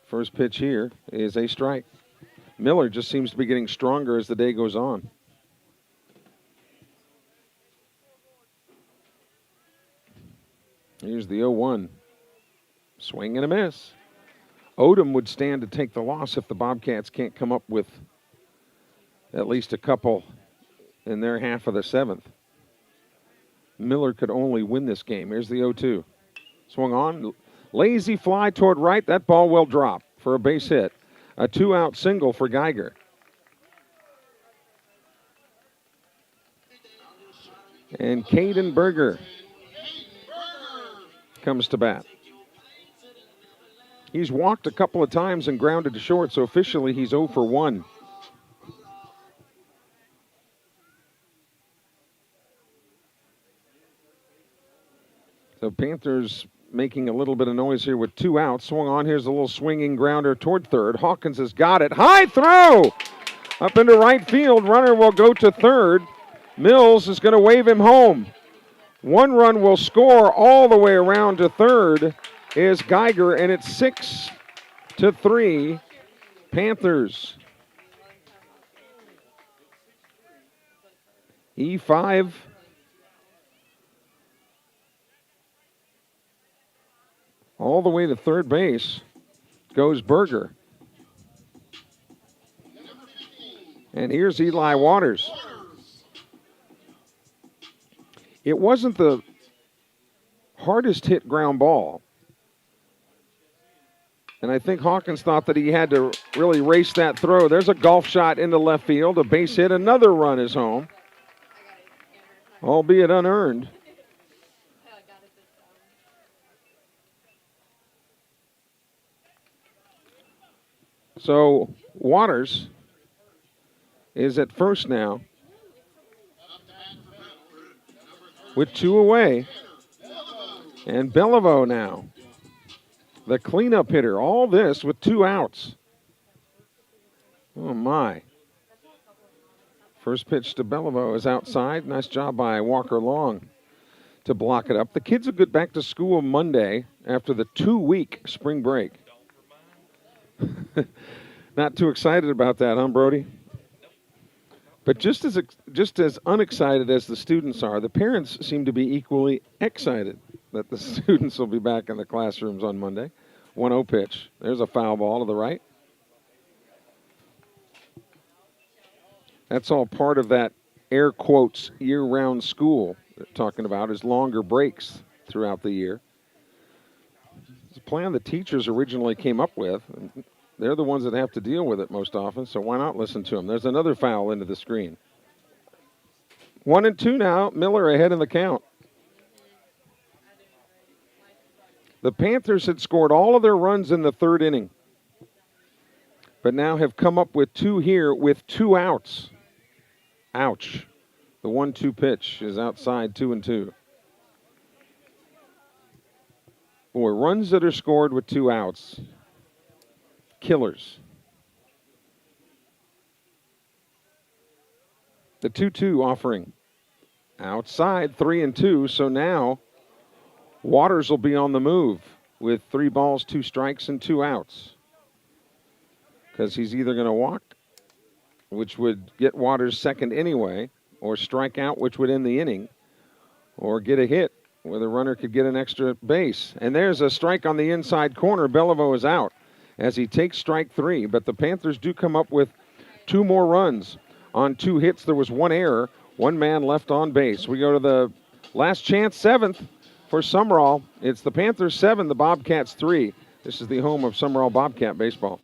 First pitch here is a strike. Miller just seems to be getting stronger as the day goes on. Here's the 0-1. Swing and a miss. Odom would stand to take the loss if the Bobcats can't come up with at least a couple in their half of the 7th. Miller could only win this game. Here's the 0-2. Swung on. Lazy fly toward right. That ball will drop for a base hit. A 2-out single for Geiger. And Caden Berger comes to bat. He's walked a couple of times and grounded to short, so officially he's 0 for 1. So Panthers making a little bit of noise here with 2 outs. Swung on. Here's a little swinging grounder toward third. Hawkins has got it. High throw! Up into right field. Runner will go to third. Mills is going to wave him home. 1 run will score all the way around to third is Geiger, and it's 6-3 Panthers. E5. All the way to third base goes Berger. And here's Eli Waters. It wasn't the hardest hit ground ball. And I think Hawkins thought that he had to really race that throw. There's a golf shot into left field, a base hit, another run is home, albeit unearned. So Waters is at first now with 2 away. And Beliveau now, the cleanup hitter. All this with 2 outs. Oh, my. First pitch to Beliveau is outside. Nice job by Walker Long to block it up. The kids will get back to school Monday after the 2-week spring break. Not too excited about that, huh, Brody? But just as unexcited as the students are, the parents seem to be equally excited that the students will be back in the classrooms on Monday. 1-0 pitch. There's a foul ball to the right. That's all part of that air quotes year-round school they're talking about is longer breaks throughout the year. It's a plan the teachers originally came up with. And they're the ones that have to deal with it most often, so why not listen to them? There's another foul into the screen. 1-2 now. Miller ahead in the count. The Panthers had scored all of their runs in the 3rd inning, but now have come up with 2 here with 2 outs. Ouch. The 1-2 pitch is outside 2-2. Boy, runs that are scored with 2 outs. Killers. The 2-2 offering outside 3-2. So now Waters will be on the move. with 3 balls, 2 strikes, and 2 outs. Because he's either going to walk, which would get Waters second anyway, or strike out, which would end the inning, or get a hit where the runner could get an extra base. And there's a strike on the inside corner. Beliveau is out as he takes strike 3. But the Panthers do come up with 2 more runs on 2 hits. There was 1 error, 1 man left on base. We go to the last chance, 7th for Sumrall. It's the Panthers 7, the Bobcats 3. This is the home of Sumrall Bobcat baseball.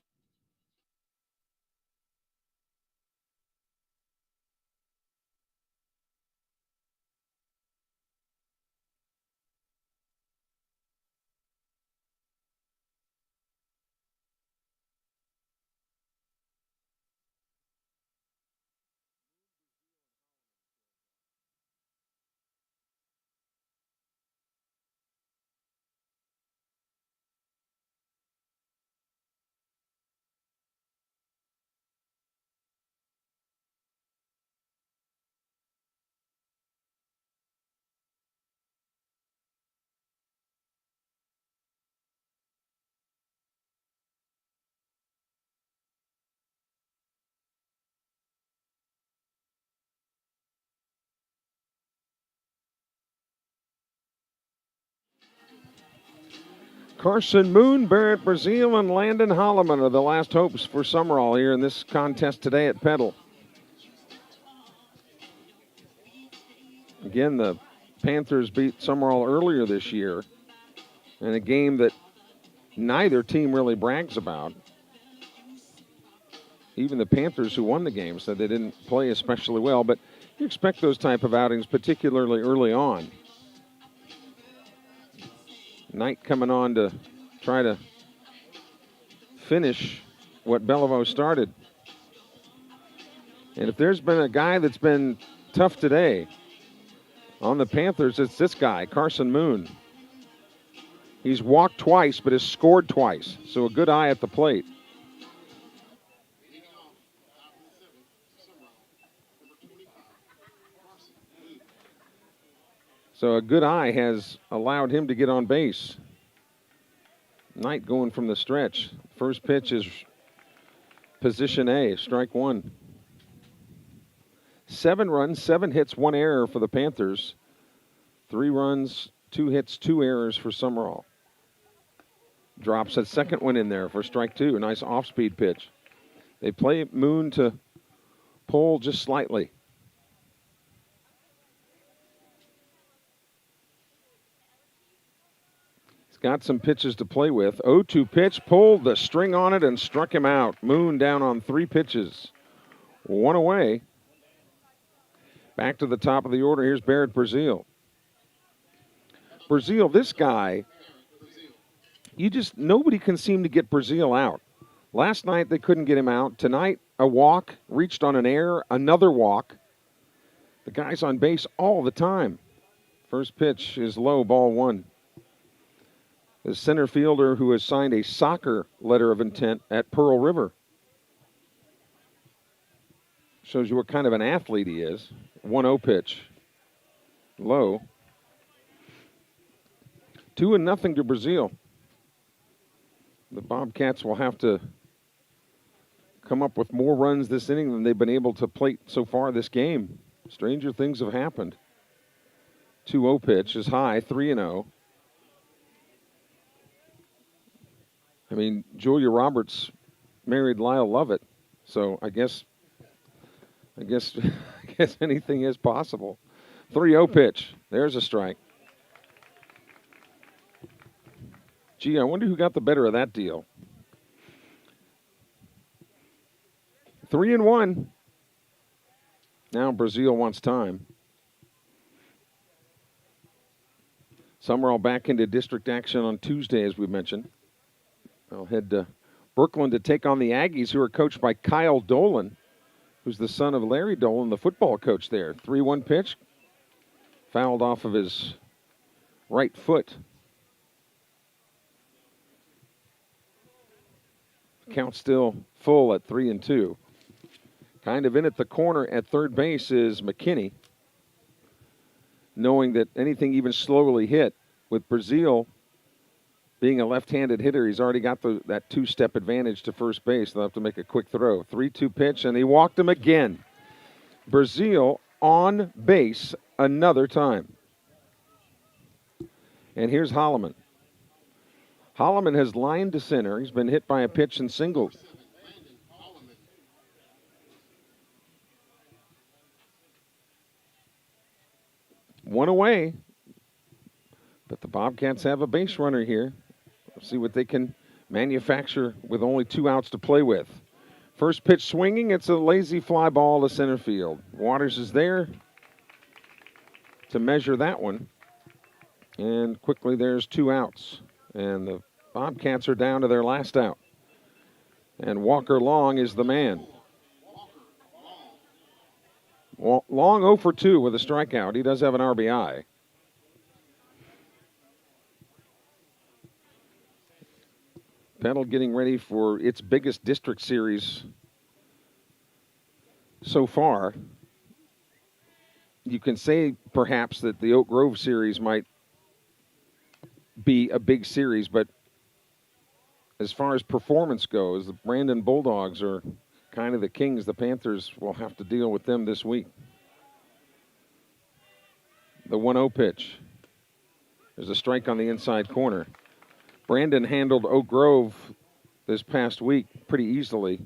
Carson Moon, Barrett Brazil, and Landon Holloman are the last hopes for Sumrall here in this contest today at Petal. Again, the Panthers beat Sumrall earlier this year in a game that neither team really brags about. Even the Panthers, who won the game, said they didn't play especially well, but you expect those type of outings, particularly early on. Knight coming on to try to finish what Beliveau started. And if there's been a guy that's been tough today on the Panthers, it's this guy, Carson Moon. He's walked twice, but has scored twice, so a good eye at the plate. So a good eye has allowed him to get on base. Knight going from the stretch. First pitch is position A, strike 1. 7 runs, 7 hits, 1 error for the Panthers. 3 runs, 2 hits, 2 errors for Sumrall. Drops that second one in there for strike 2. A nice off-speed pitch. They play Moon to pull just slightly. Got some pitches to play with. 0-2 pitch, pulled the string on it and struck him out. Moon down on 3 pitches. 1 away. Back to the top of the order. Here's Barrett Brazil. Brazil, this guy, nobody can seem to get Brazil out. Last night they couldn't get him out. Tonight, a walk, reached on an error, another walk. The guy's on base all the time. First pitch is low, ball 1. The center fielder who has signed a soccer letter of intent at Pearl River. Shows you what kind of an athlete he is. 1-0 pitch. Low. 2-0 to Brazil. The Bobcats will have to come up with more runs this inning than they've been able to plate so far this game. Stranger things have happened. 2-0 pitch is high, 3-0. I mean, Julia Roberts married Lyle Lovett, so I guess anything is possible. 3-0 pitch. There's a strike. Gee, I wonder who got the better of that deal. 3-1. Now Brazil wants time. Sumrall back into district action on Tuesday, as we mentioned. I'll head to Brooklyn to take on the Aggies, who are coached by Kyle Dolan, who's the son of Larry Dolan, the football coach there. 3-1 pitch. Fouled off of his right foot. Count still full at 3-2. Kind of in at the corner at third base is McKinney, knowing that anything even slowly hit with Brazil being a left-handed hitter, he's already got that two-step advantage to first base. They'll have to make a quick throw. 3-2 pitch, and he walked him again. Brazil on base another time. And here's Holloman. Holloman has lined to center. He's been hit by a pitch and singled. One away. But the Bobcats have a base runner here. Let's see what they can manufacture with only 2 outs to play with. First pitch swinging. It's a lazy fly ball to center field. Waters is there to measure that one. And quickly there's 2 outs. And the Bobcats are down to their last out. And Walker Long is the man. Long 0 for 2 with a strikeout. He does have an RBI. Petal getting ready for its biggest district series so far. You can say perhaps that the Oak Grove series might be a big series, but as far as performance goes, the Brandon Bulldogs are kind of the kings. The Panthers will have to deal with them this week. The 1-0 pitch. There's a strike on the inside corner. Brandon handled Oak Grove this past week pretty easily.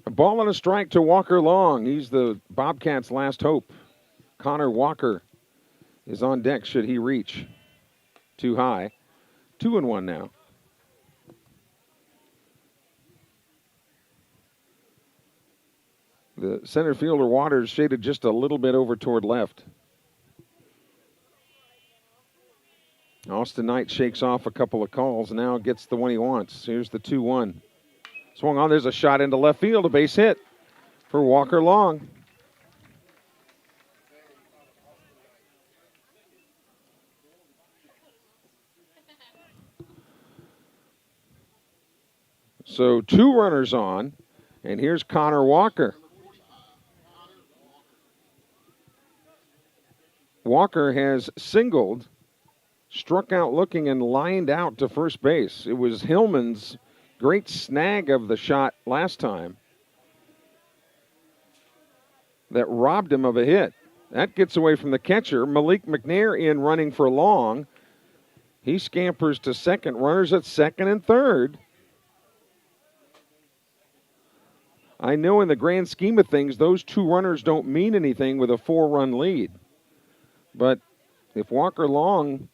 A ball and a strike to Walker Long. He's the Bobcats' last hope. Connor Walker is on deck should he reach too high. 2-1 now. The center fielder Waters shaded just a little bit over toward left. Austin Knight shakes off a couple of calls and now gets the one he wants. Here's the 2-1. Swung on. There's a shot into left field. A base hit for Walker Long. So 2 runners on, and here's Connor Walker. Walker has singled, struck out looking, and lined out to first base. It was Hillman's great snag of the shot last time that robbed him of a hit. That gets away from the catcher. Malik McNair in running for Long. He scampers to second. Runners at second and third. I know in the grand scheme of things, those 2 runners don't mean anything with a 4-run lead. But if Walker Long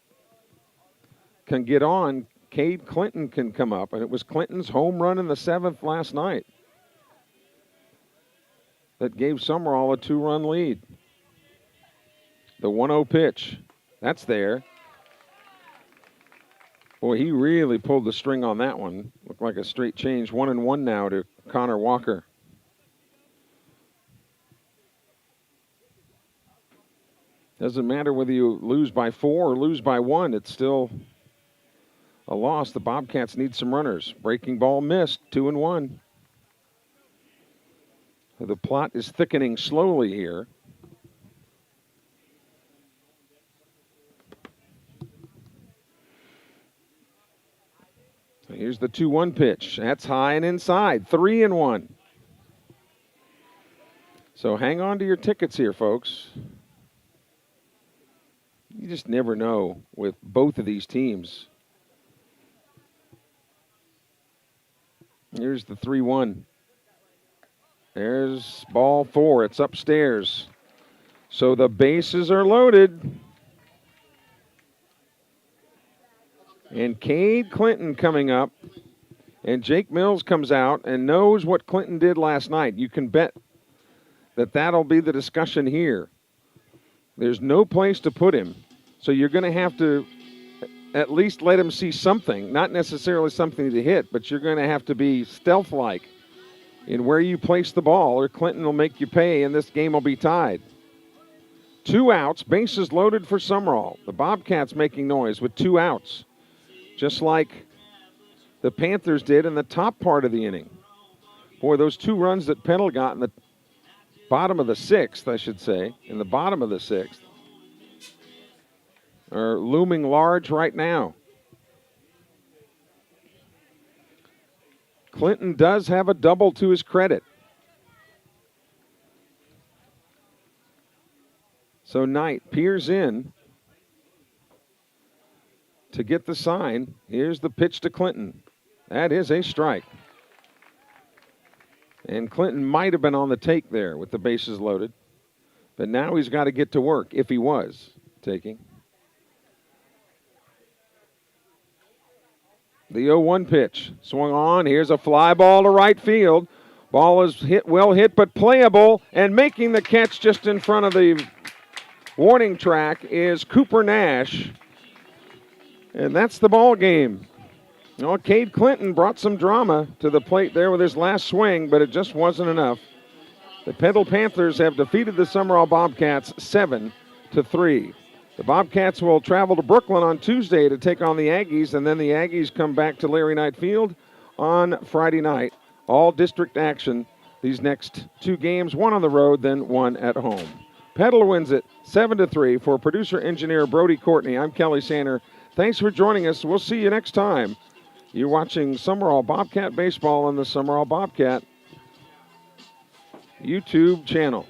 can get on, Cade Clinton can come up. And it was Clinton's home run in the 7th last night that gave Sumrall a 2-run lead. The 1-0 pitch. That's there. Boy, he really pulled the string on that one. Looked like a straight change. 1-1 now to Connor Walker. Doesn't matter whether you lose by 4 or lose by 1. It's still a loss. The Bobcats need some runners. Breaking ball missed. 2-1. The plot is thickening slowly here. Here's the 2-1 pitch. That's high and inside. 3-1. So hang on to your tickets here, folks. You just never know with both of these teams. Here's the 3-1. There's ball 4. It's upstairs. So the bases are loaded. And Cade Clinton coming up. And Jake Mills comes out and knows what Clinton did last night. You can bet that that'll be the discussion here. There's no place to put him. So you're going to have to at least let him see something. Not necessarily something to hit, but you're going to have to be stealth-like in where you place the ball, or Clinton will make you pay, and this game will be tied. 2 outs, bases loaded for Sumrall. The Bobcats making noise with 2 outs, just like the Panthers did in the top part of the inning. Boy, those 2 runs that Petal got in the bottom of the 6th, I should say, in the bottom of the 6th. are looming large right now. Clinton does have a double to his credit. So Knight peers in to get the sign. Here's the pitch to Clinton. That is a strike. And Clinton might have been on the take there with the bases loaded. But now he's got to get to work if he was taking. The 0-1 pitch. Swung on. Here's a fly ball to right field. Ball is well hit, but playable. And making the catch just in front of the warning track is Cooper Nash. And that's the ball game. Cade Clinton brought some drama to the plate there with his last swing, but it just wasn't enough. The Petal Panthers have defeated the Sumrall Bobcats 7-3. The Bobcats will travel to Brooklyn on Tuesday to take on the Aggies, and then the Aggies come back to Larry Knight Field on Friday night. All district action these next 2 games, one on the road, then one at home. Petal wins it 7-3. For producer-engineer Brody Courtney, I'm Kelly Sander. Thanks for joining us. We'll see you next time. You're watching Sumrall Bobcat Baseball on the Sumrall Bobcat YouTube channel.